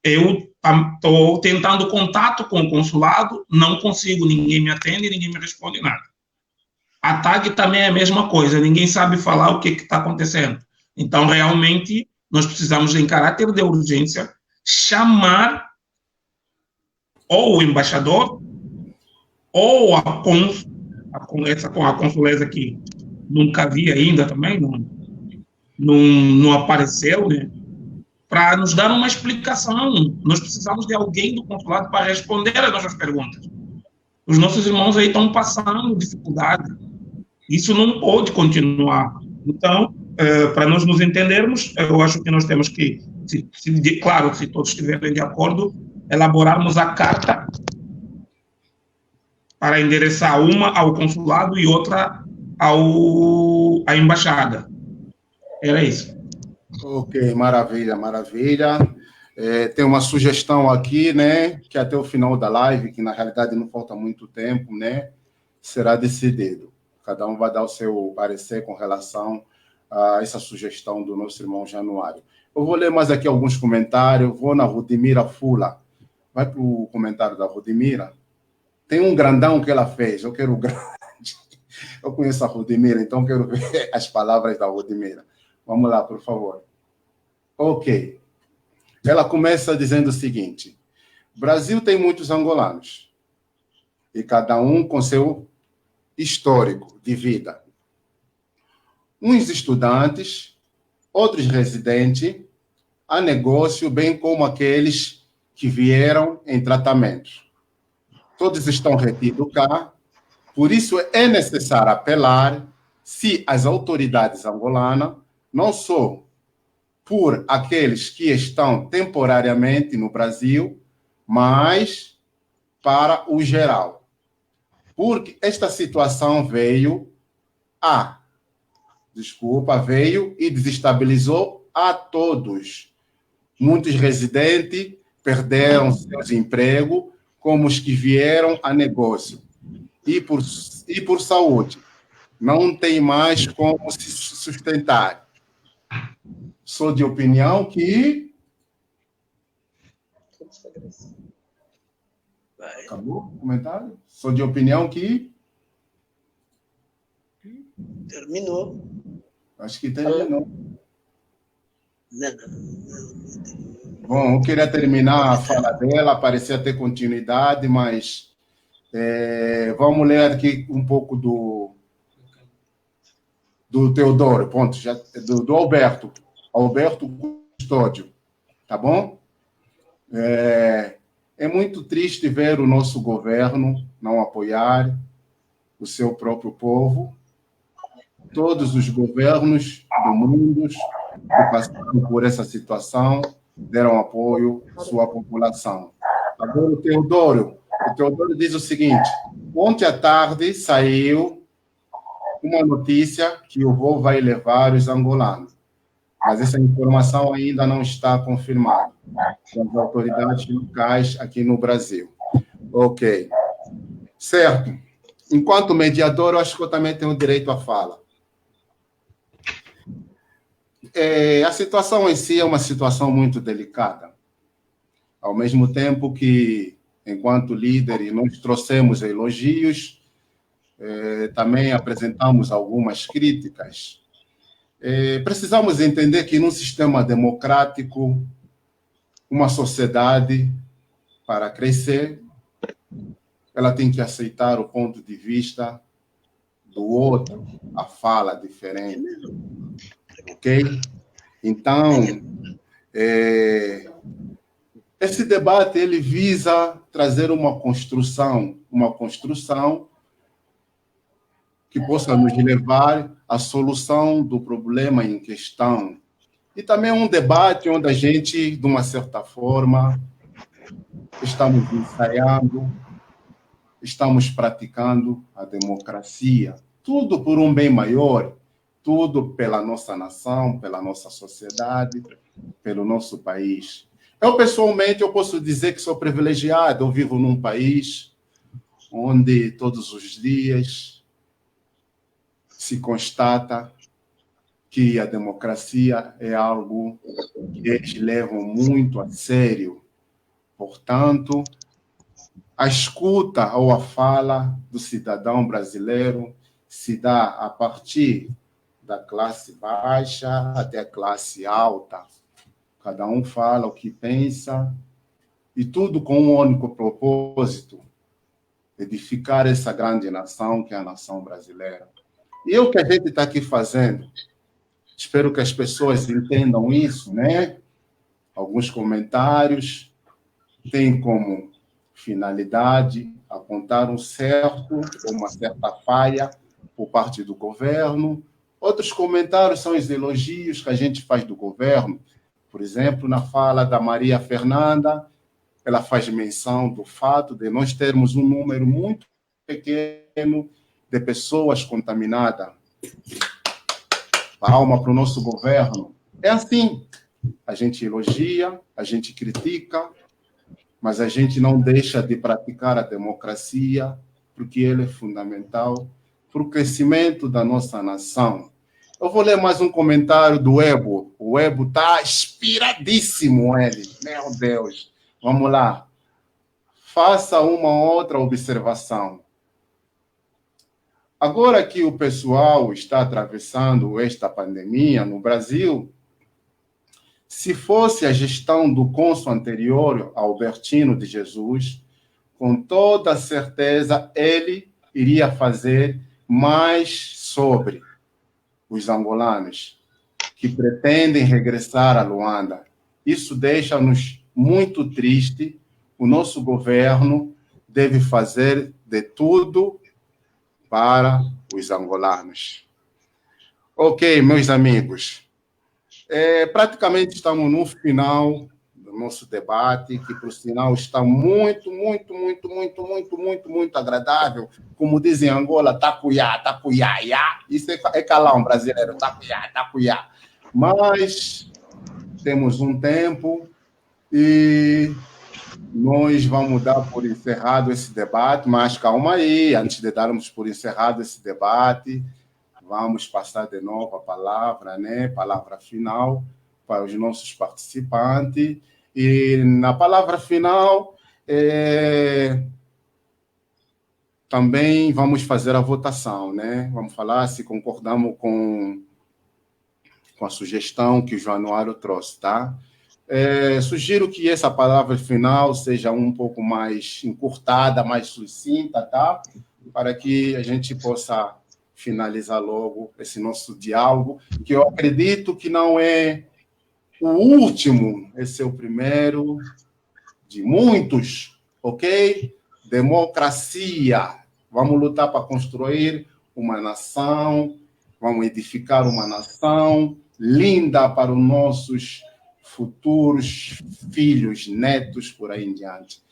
Eu estou tentando contato com o consulado, não consigo, ninguém me atende, ninguém me responde nada. A TAG também é a mesma coisa, ninguém sabe falar o que está acontecendo. Então, realmente, nós precisamos, em caráter de urgência, chamar ou o embaixador ou a consuleza que nunca vi ainda também, não apareceu, né? Para nos dar uma explicação. Nós precisamos de alguém do consulado para responder às nossas perguntas. Os nossos irmãos aí estão passando dificuldade. Isso não pode continuar. Então, para nós nos entendermos, eu acho que nós temos que, claro, se todos estiverem de acordo, elaborarmos a carta para endereçar uma ao consulado e outra à embaixada. Era isso. Ok, maravilha, maravilha. Tem uma sugestão aqui, né, que até o final da live, que na realidade não falta muito tempo, né, será decidido. Cada um vai dar o seu parecer com relação a essa sugestão do nosso irmão Januário. Eu vou ler mais aqui alguns comentários, vou na Rudimira Fula. Vai para o comentário da Rudimira. Tem um grandão que ela fez, eu quero o grande. Eu conheço a Rudimira, então quero ver as palavras da Rudimira. Vamos lá, por favor. Ok. Ela começa dizendo o seguinte: Brasil tem muitos angolanos, e cada um com seu histórico de vida. Uns estudantes, outros residentes, a negócio, bem como aqueles que vieram em tratamento. Todos estão retidos cá, por isso é necessário apelar se as autoridades angolanas, não só por aqueles que estão temporariamente no Brasil, mas para o geral. Porque esta situação veio e desestabilizou a todos. Muitos residentes perderam seus empregos, como os que vieram a negócio. E por saúde, não tem mais como se sustentar. Sou de opinião que... Acabou o comentário? Sou de opinião que... Terminou. Acho que terminou. Não. Bom, eu queria terminar a fala dela, parecia ter continuidade, mas vamos ler aqui um pouco do Teodoro, ponto, do Alberto Custódio, tá bom? É muito triste ver o nosso governo não apoiar o seu próprio povo. Todos os governos do mundo que passaram por essa situação deram apoio à sua população. Agora, o Teodoro diz o seguinte: ontem à tarde saiu uma notícia que o voo vai levar os angolanos. mas essa informação ainda não está confirmada pelas autoridades locais aqui no Brasil. Ok. Certo. Enquanto mediador, eu acho que eu também tenho direito à fala. A situação em si é uma situação muito delicada. Ao mesmo tempo que, enquanto líder, nós trouxemos elogios, também apresentamos algumas críticas. Precisamos entender que, num sistema democrático, uma sociedade, para crescer, ela tem que aceitar o ponto de vista do outro, a fala diferente. Ok? Então, esse debate ele visa trazer uma construção que possa nos levar à solução do problema em questão. E também um debate onde a gente, de uma certa forma, estamos ensaiando, estamos praticando a democracia. Tudo por um bem maior, tudo pela nossa nação, pela nossa sociedade, pelo nosso país. Eu, pessoalmente, eu posso dizer que sou privilegiado. Eu vivo num país onde, todos os dias, se constata que a democracia é algo que eles levam muito a sério. Portanto, a escuta ou a fala do cidadão brasileiro se dá a partir da classe baixa até a classe alta. Cada um fala o que pensa, e tudo com um único propósito: edificar essa grande nação que é a nação brasileira. E o que a gente está aqui fazendo, espero que as pessoas entendam isso, né? Alguns comentários têm como finalidade apontar uma certa falha por parte do governo. Outros comentários são os elogios que a gente faz do governo. Por exemplo, na fala da Maria Fernanda, ela faz menção do fato de nós termos um número muito pequeno de pessoas contaminadas. Palma para o nosso governo. É assim. A gente elogia, a gente critica, mas a gente não deixa de praticar a democracia, porque ela é fundamental para o crescimento da nossa nação. Eu vou ler mais um comentário do Ebo. O Ebo está inspiradíssimo, ele. Meu Deus. Vamos lá. Faça uma outra observação. Agora que o pessoal está atravessando esta pandemia no Brasil, se fosse a gestão do cônsul anterior, Albertino de Jesus, com toda certeza ele iria fazer mais sobre os angolanos que pretendem regressar a Luanda. Isso deixa-nos muito tristes. O nosso governo deve fazer de tudo para os angolanos. Ok, meus amigos. Praticamente estamos no final do nosso debate, que, por sinal, está muito agradável. Como dizem em Angola, tapuiá, iá. Isso é calão brasileiro, tapuiá. Mas temos um tempo e nós vamos dar por encerrado esse debate, mas calma aí, antes de darmos por encerrado esse debate, vamos passar de novo a palavra, né? Palavra final para os nossos participantes. E na palavra final, também vamos fazer a votação, né? Vamos falar se concordamos com a sugestão que o Januário trouxe, tá? Sugiro que essa palavra final seja um pouco mais encurtada, mais sucinta, tá? Para que a gente possa finalizar logo esse nosso diálogo, que eu acredito que não é o último, esse é o primeiro de muitos, ok? Democracia. Vamos lutar para construir uma nação, vamos edificar uma nação linda para os nossos futuros filhos, netos, por aí em diante.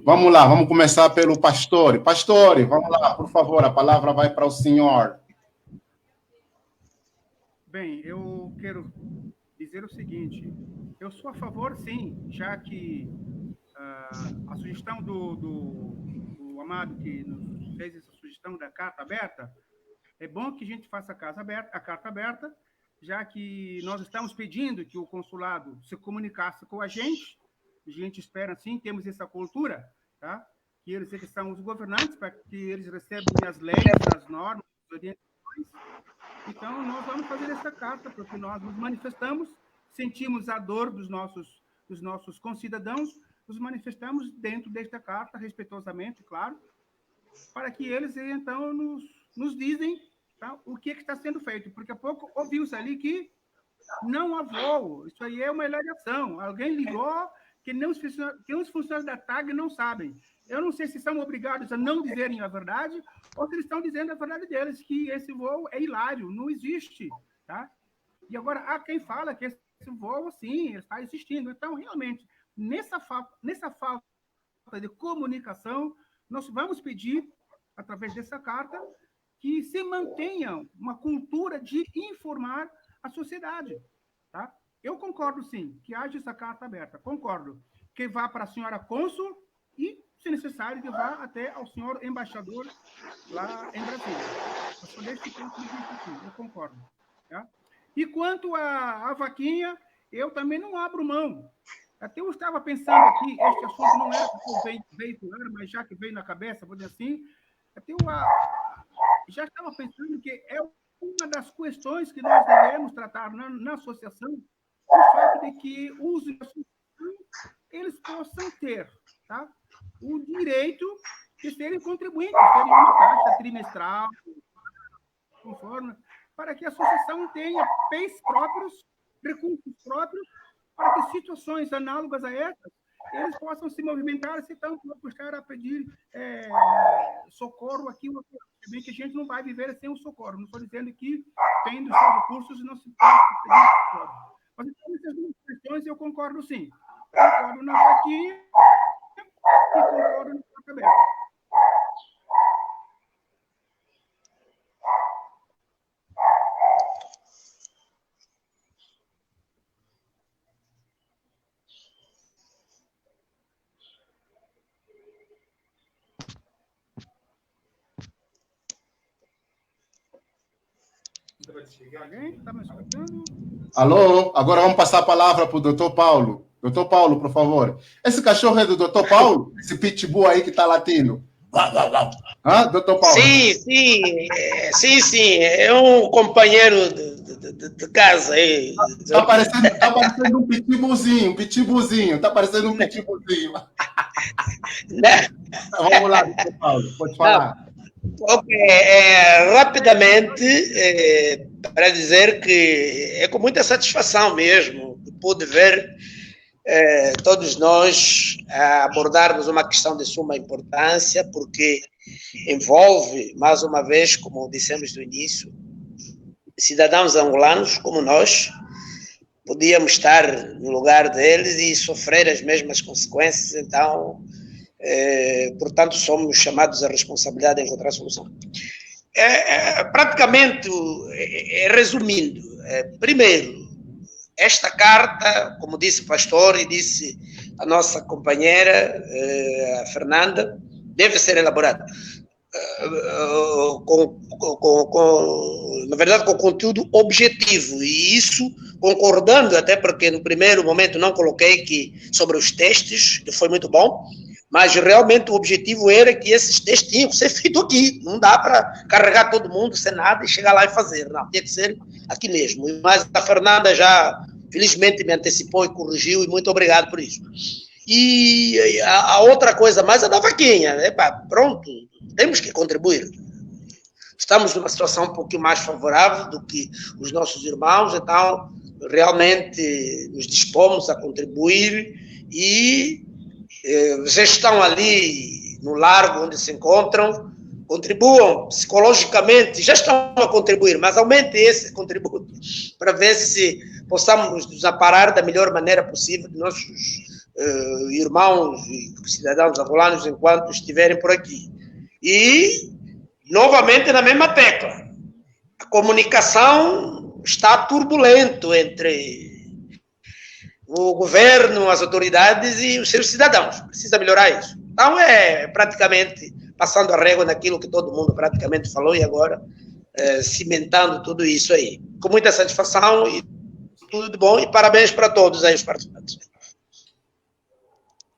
Vamos lá, vamos começar pelo Pastore. Pastore, vamos lá, por favor, a palavra vai para o senhor. Bem, eu quero dizer o seguinte: eu sou a favor, sim, já que a sugestão do Amado, que nos fez essa sugestão da carta aberta, é bom que a gente faça a carta aberta, já que nós estamos pedindo que o consulado se comunicasse com a gente espera, sim, temos essa cultura, tá? Que eles são os governantes, para que eles recebam as leis, as normas, as orientações. Então, nós vamos fazer essa carta, porque nós nos manifestamos, sentimos a dor dos nossos concidadãos, nos manifestamos dentro desta carta, respeitosamente, claro, para que eles, então, nos dizem, tá, o que está sendo feito. Porque há pouco ouviu-se ali que não há voo, isso aí é uma alegação. Alguém ligou que os funcionários da TAG não sabem. Eu não sei se são obrigados a não dizerem a verdade ou se eles estão dizendo a verdade deles, que esse voo é hilário, não existe. Tá? E agora, há quem fala que esse voo, sim, está existindo. Então, realmente, nessa falta de comunicação, nós vamos pedir, através dessa carta, que se mantenha uma cultura de informar a sociedade. Tá? Eu concordo, sim, que haja essa carta aberta. Concordo. Que vá para a senhora cônsul e, se necessário, que vá até ao senhor embaixador lá em Brasília. Eu concordo. Tá? E quanto à vaquinha, eu também não abro mão. Até eu estava pensando aqui, este assunto não era veicular, mas já que veio na cabeça, vou dizer assim, até eu já estava pensando que é uma das questões que nós devemos tratar na associação, o fato de que os eles possam ter, tá, o direito de serem contribuintes, terem uma taxa trimestral, conforme, para que a associação tenha pés próprios, recursos próprios, para que situações análogas a essas eles possam se movimentar, se estão buscar a pedir socorro aqui ou aqui. Bem que a gente não vai viver sem o socorro. Não estou dizendo que tem dos seus recursos não se pode pedir socorro. Mas então, essas duas questões eu concordo, sim. Concordo na vaquinha e concordo no carta aberta. Alguém está me escutando? Alô? Agora vamos passar a palavra para o doutor Paulo. Doutor Paulo, por favor. Esse cachorro é do doutor Paulo? Esse pitbull aí que está latindo? Hã, doutor Paulo? Sim. É um companheiro de casa aí. Está parecendo um pitbullzinho. Está parecendo um pitbullzinho. Vamos lá, doutor Paulo. Pode falar. Ok, rapidamente, para dizer que é com muita satisfação mesmo que pude ver todos nós abordarmos uma questão de suma importância, porque envolve, mais uma vez, como dissemos no início, cidadãos angolanos como nós. Podíamos estar no lugar deles e sofrer as mesmas consequências, então... portanto, somos chamados à responsabilidade de encontrar a solução. Praticamente, resumindo, primeiro, esta carta, como disse o pastor e disse a nossa companheira, a Fernanda, deve ser elaborada na verdade, com conteúdo objetivo, e isso concordando, até porque no primeiro momento não coloquei sobre os testes, que foi muito bom, mas realmente o objetivo era que esses testes tinham que ser feitos aqui. Não dá para carregar todo mundo sem nada e chegar lá e fazer. Não, tinha que ser aqui mesmo. Mas a Fernanda já, felizmente, me antecipou e corrigiu, e muito obrigado por isso. E a outra coisa mais é da vaquinha. Pronto, temos que contribuir. Estamos numa situação um pouquinho mais favorável do que os nossos irmãos, então realmente nos dispomos a contribuir e... vocês estão ali no largo onde se encontram, contribuam psicologicamente, já estão a contribuir, mas aumente esse contributo para ver se possamos nos aparar da melhor maneira possível de nossos irmãos e cidadãos angolanos enquanto estiverem por aqui. E, novamente, na mesma tecla, a comunicação está turbulento entre o governo, as autoridades e os seus cidadãos. Precisa melhorar isso. Então, é praticamente passando a régua naquilo que todo mundo praticamente falou e agora cimentando tudo isso aí. Com muita satisfação e tudo de bom e parabéns para todos aí os participantes.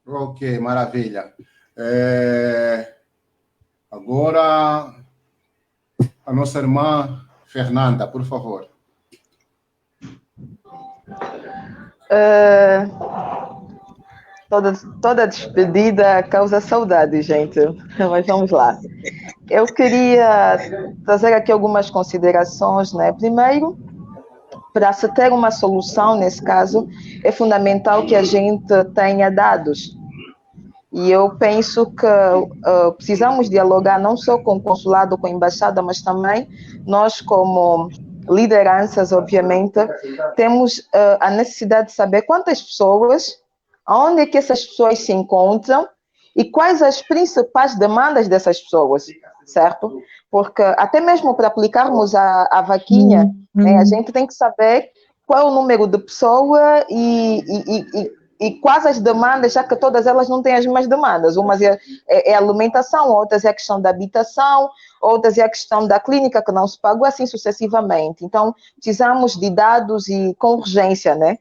Ok, maravilha. Agora, a nossa irmã Fernanda, por favor. Toda despedida causa saudade, gente. Mas vamos lá. Eu queria trazer aqui algumas considerações, né? Primeiro, para se ter uma solução, nesse caso, é fundamental que a gente tenha dados. E eu penso que precisamos dialogar não só com o consulado, com a embaixada, mas também nós, como lideranças, obviamente, temos a necessidade de saber quantas pessoas, onde é que essas pessoas se encontram e quais as principais demandas dessas pessoas, certo? Porque até mesmo para aplicarmos a vaquinha, né, a gente tem que saber qual é o número de pessoa e quais as demandas, já que todas elas não têm as mesmas demandas. Umas é alimentação, outras é a questão da habitação, outras é a questão da clínica que não se pagou, assim sucessivamente. Então, precisamos de dados e com urgência, né?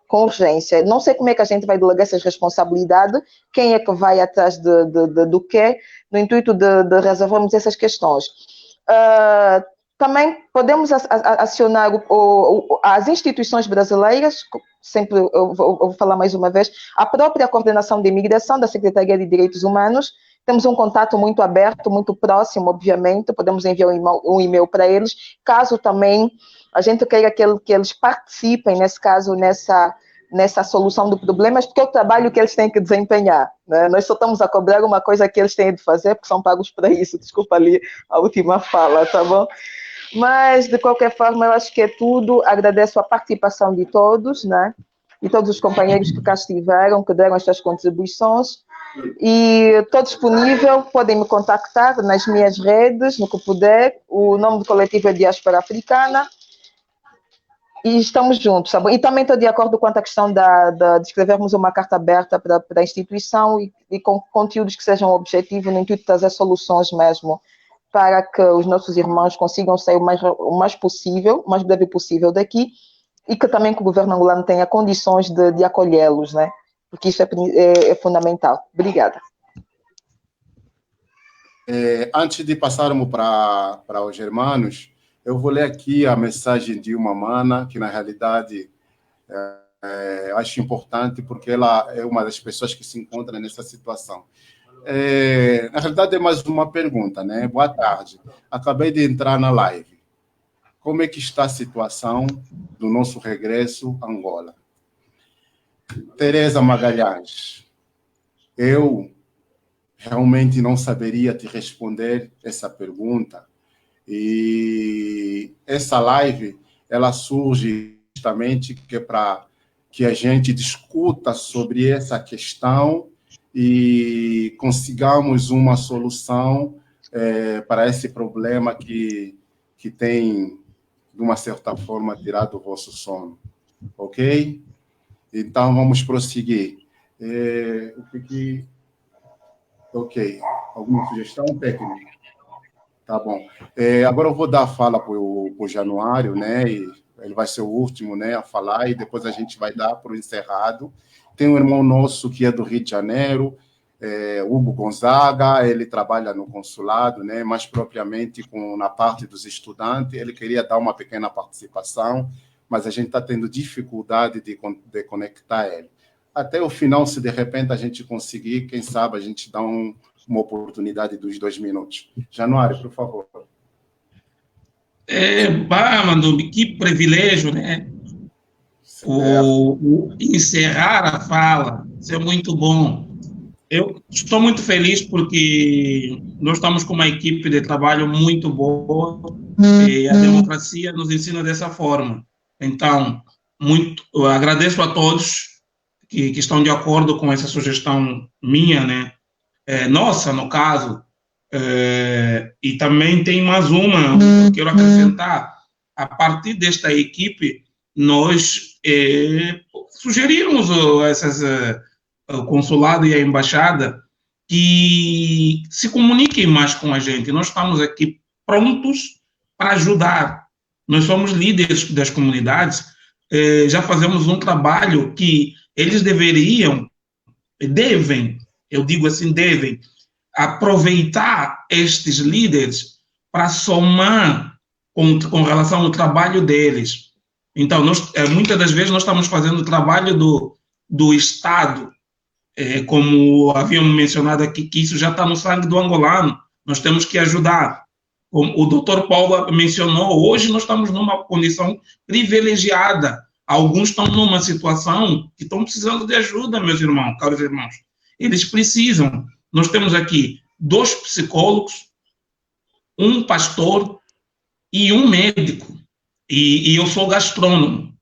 Com urgência. Não sei como é que a gente vai delegar essas responsabilidades, quem é que vai atrás do quê, no intuito de resolvermos essas questões. Também podemos acionar as instituições brasileiras, sempre eu vou falar mais uma vez, a própria coordenação de imigração da Secretaria de Direitos Humanos. Temos um contato muito aberto, muito próximo, obviamente, podemos enviar um e-mail para eles, caso também a gente queira que eles participem, nesse caso, nessa solução de problemas, porque é o trabalho que eles têm que desempenhar, né? Nós só estamos a cobrar uma coisa que eles têm de fazer, porque são pagos para isso. Desculpa ali a última fala, tá bom? Mas, de qualquer forma, eu acho que é tudo. Agradeço a participação de todos, né? E todos os companheiros que cá estiveram, que deram estas contribuições. E estou disponível, podem me contactar nas minhas redes, no que puder. O nome do coletivo é Diáspora Africana. E estamos juntos, tá bom? E também estou de acordo com a questão de escrevermos uma carta aberta para a instituição e com conteúdos que sejam objetivos, no intuito de trazer soluções mesmo, para que os nossos irmãos consigam sair o mais possível, o mais breve possível daqui, e que também que o governo angolano tenha condições de acolhê-los, né? Porque isso é fundamental. Obrigada. Antes de passarmos para os irmãos, eu vou ler aqui a mensagem de uma mana, que na realidade acho importante, porque ela é uma das pessoas que se encontra nessa situação. Na realidade, é mais uma pergunta, né? Boa tarde. Acabei de entrar na live. Como é que está a situação do nosso regresso a Angola? Tereza Magalhães, eu realmente não saberia te responder essa pergunta. E essa live, ela surge justamente para que a gente discuta sobre essa questão e consigamos uma solução para esse problema que tem, de uma certa forma, tirado o vosso sono. Ok? Então, vamos prosseguir. Ok. Alguma sugestão técnica? Tá bom. Agora eu vou dar a fala para o Januário, né? E ele vai ser o último, né, a falar, e depois a gente vai dar para o encerrado. Tem um irmão nosso que é do Rio de Janeiro, Hugo Gonzaga, ele trabalha no consulado, né, mais propriamente na parte dos estudantes. Ele queria dar uma pequena participação, mas a gente está tendo dificuldade de conectar ele. Até o final, se de repente a gente conseguir, quem sabe a gente dá uma oportunidade dos 2 minutos. Januário, por favor. Mandumbi, que privilégio, né? Encerrar a fala, isso é muito bom. Eu estou muito feliz porque nós estamos com uma equipe de trabalho muito boa e a democracia nos ensina dessa forma. Então, eu agradeço a todos que estão de acordo com essa sugestão minha, né? Nossa, no caso. E também tem mais uma, eu quero acrescentar, a partir desta equipe, nós sugerimos o consulado e a embaixada que se comuniquem mais com a gente. Nós estamos aqui prontos para ajudar. Nós somos líderes das comunidades, já fazemos um trabalho que eles devem, eu digo assim, devem aproveitar estes líderes para somar com relação ao trabalho deles. Então, muitas das vezes nós estamos fazendo o trabalho do Estado, como havíamos mencionado aqui, que isso já está no sangue do angolano, nós temos que ajudar. Como o doutor Paulo mencionou, hoje nós estamos numa condição privilegiada. Alguns estão numa situação que estão precisando de ajuda, meus irmãos, caros irmãos. Eles precisam. Nós temos aqui 2 psicólogos, um pastor e um médico. E eu sou gastrônomo.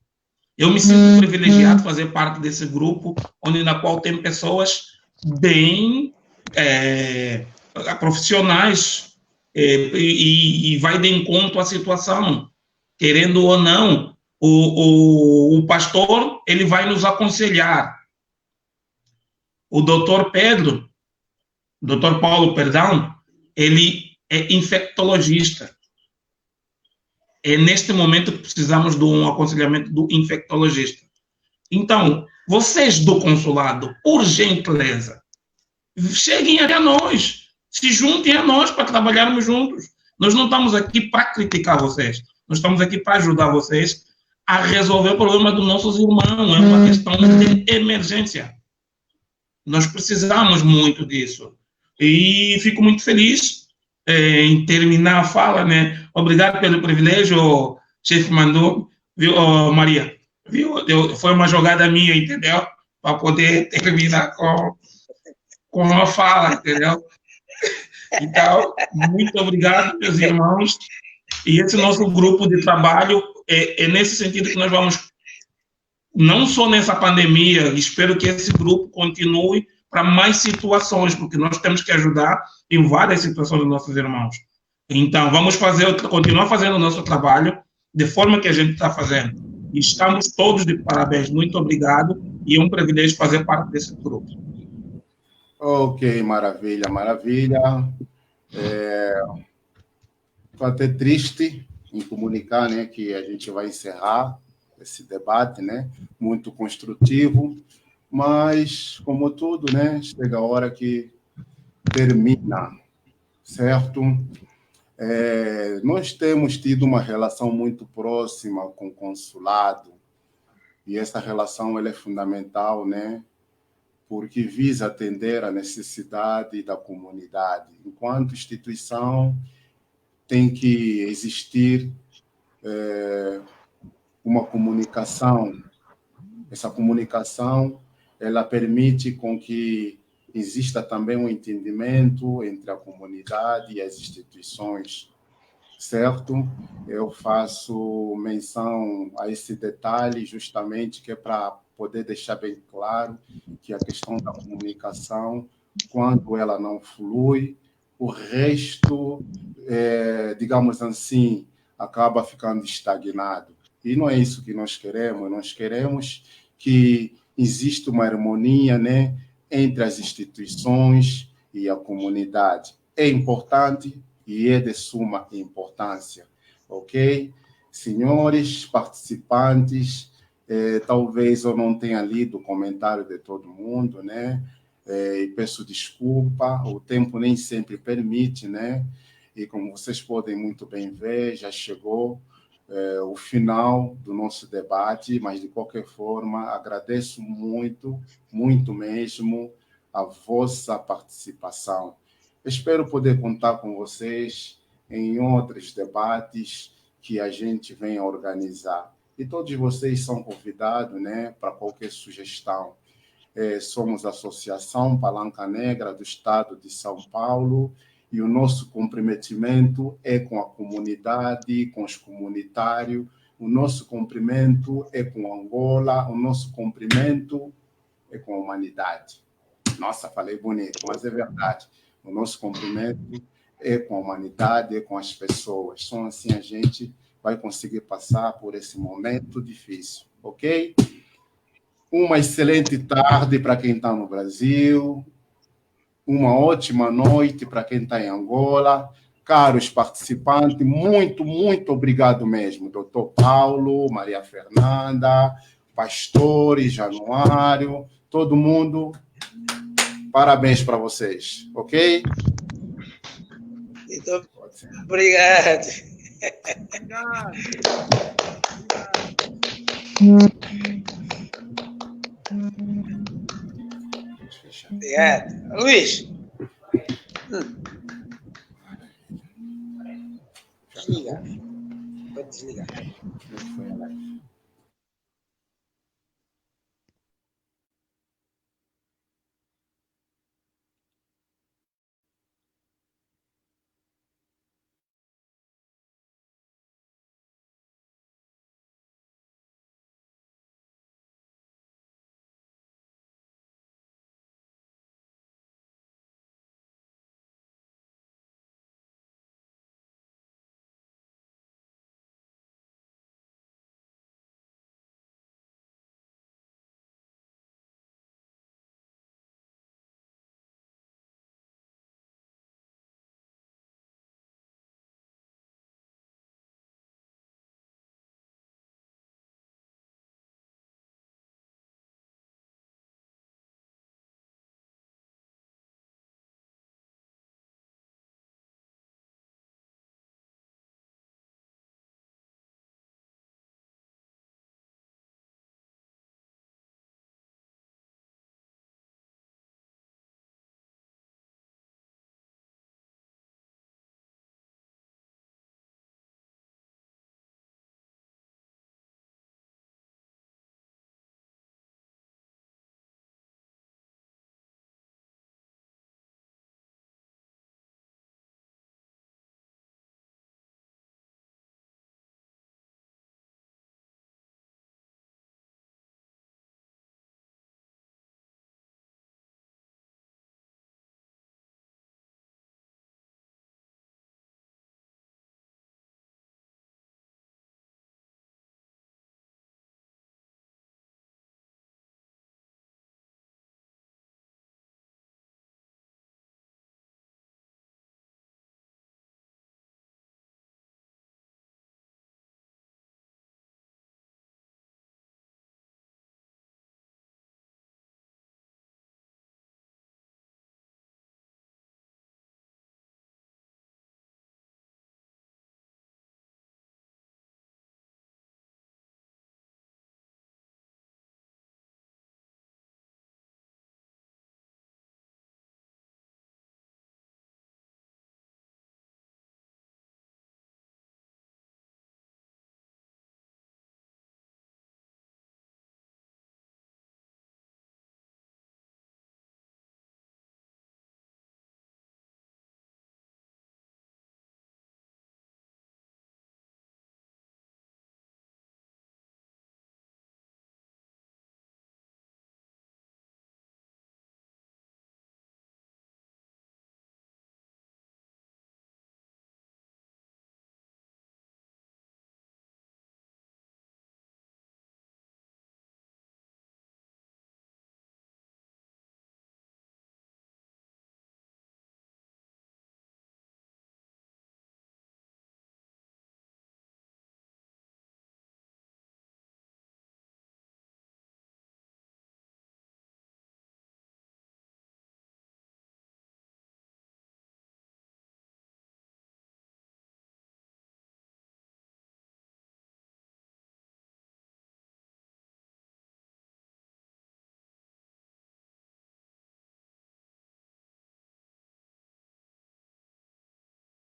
Eu me sinto privilegiado de fazer parte desse grupo, na qual tem pessoas bem profissionais e vai de encontro à situação. Querendo ou não, o pastor, ele vai nos aconselhar. O doutor Paulo, ele é infectologista. É neste momento que precisamos de um aconselhamento do infectologista. Então, vocês do consulado, por gentileza, cheguem até nós, se juntem a nós para trabalharmos juntos. Nós não estamos aqui para criticar vocês, nós estamos aqui para ajudar vocês a resolver o problema dos nossos irmãos. É uma questão de emergência. Nós precisamos muito disso. E fico muito feliz em terminar a fala, né? Obrigado pelo privilégio, chefe Mandou, viu, Maria? Viu? Foi uma jogada minha, entendeu? Para poder terminar com a fala, entendeu? Então, muito obrigado, meus irmãos. E esse nosso grupo de trabalho é nesse sentido que nós vamos, não só nessa pandemia, espero que esse grupo continue para mais situações, porque nós temos que ajudar em várias situações dos nossos irmãos. Então, vamos continuar fazendo o nosso trabalho de forma que a gente está fazendo. E estamos todos de parabéns. Muito obrigado e é um privilégio fazer parte desse grupo. Ok, maravilha, maravilha. Estou até triste em comunicar, né, que a gente vai encerrar esse debate, né, muito construtivo, mas, como tudo, né, chega a hora que termina, certo? Nós temos tido uma relação muito próxima com o consulado, e essa relação ela é fundamental, né, porque visa atender a necessidade da comunidade. Enquanto instituição, tem que existir uma comunicação. Essa comunicação ela permite com que exista também um entendimento entre a comunidade e as instituições, certo? Eu faço menção a esse detalhe justamente que é para poder deixar bem claro que a questão da comunicação, quando ela não flui, o resto, digamos assim, acaba ficando estagnado. E não é isso que nós queremos que exista uma harmonia, né, entre as instituições e a comunidade. É importante e é de suma importância, ok? Senhores participantes, talvez eu não tenha lido o comentário de todo mundo, né? E peço desculpa, o tempo nem sempre permite, né? E como vocês podem muito bem ver, já chegou o final do nosso debate, mas de qualquer forma agradeço muito, muito mesmo a vossa participação. Espero poder contar com vocês em outros debates que a gente venha organizar. E todos vocês são convidados, né, para qualquer sugestão. Somos a Associação Palanca Negra do Estado de São Paulo e o nosso comprometimento é com a comunidade, com os comunitários, o nosso cumprimento é com Angola, o nosso cumprimento é com a humanidade. Nossa, falei bonito, mas é verdade. O nosso cumprimento é com a humanidade, é com as pessoas. Só assim a gente vai conseguir passar por esse momento difícil, ok? uma excelente tarde para quem está no Brasil, uma ótima noite para quem está em Angola. Caros participantes, muito, muito obrigado mesmo. Doutor Paulo, Maria Fernanda, Pastores, Januário, todo mundo, parabéns para vocês, ok? Muito obrigado. Obrigado. Luís. Desliga. Pode desligar.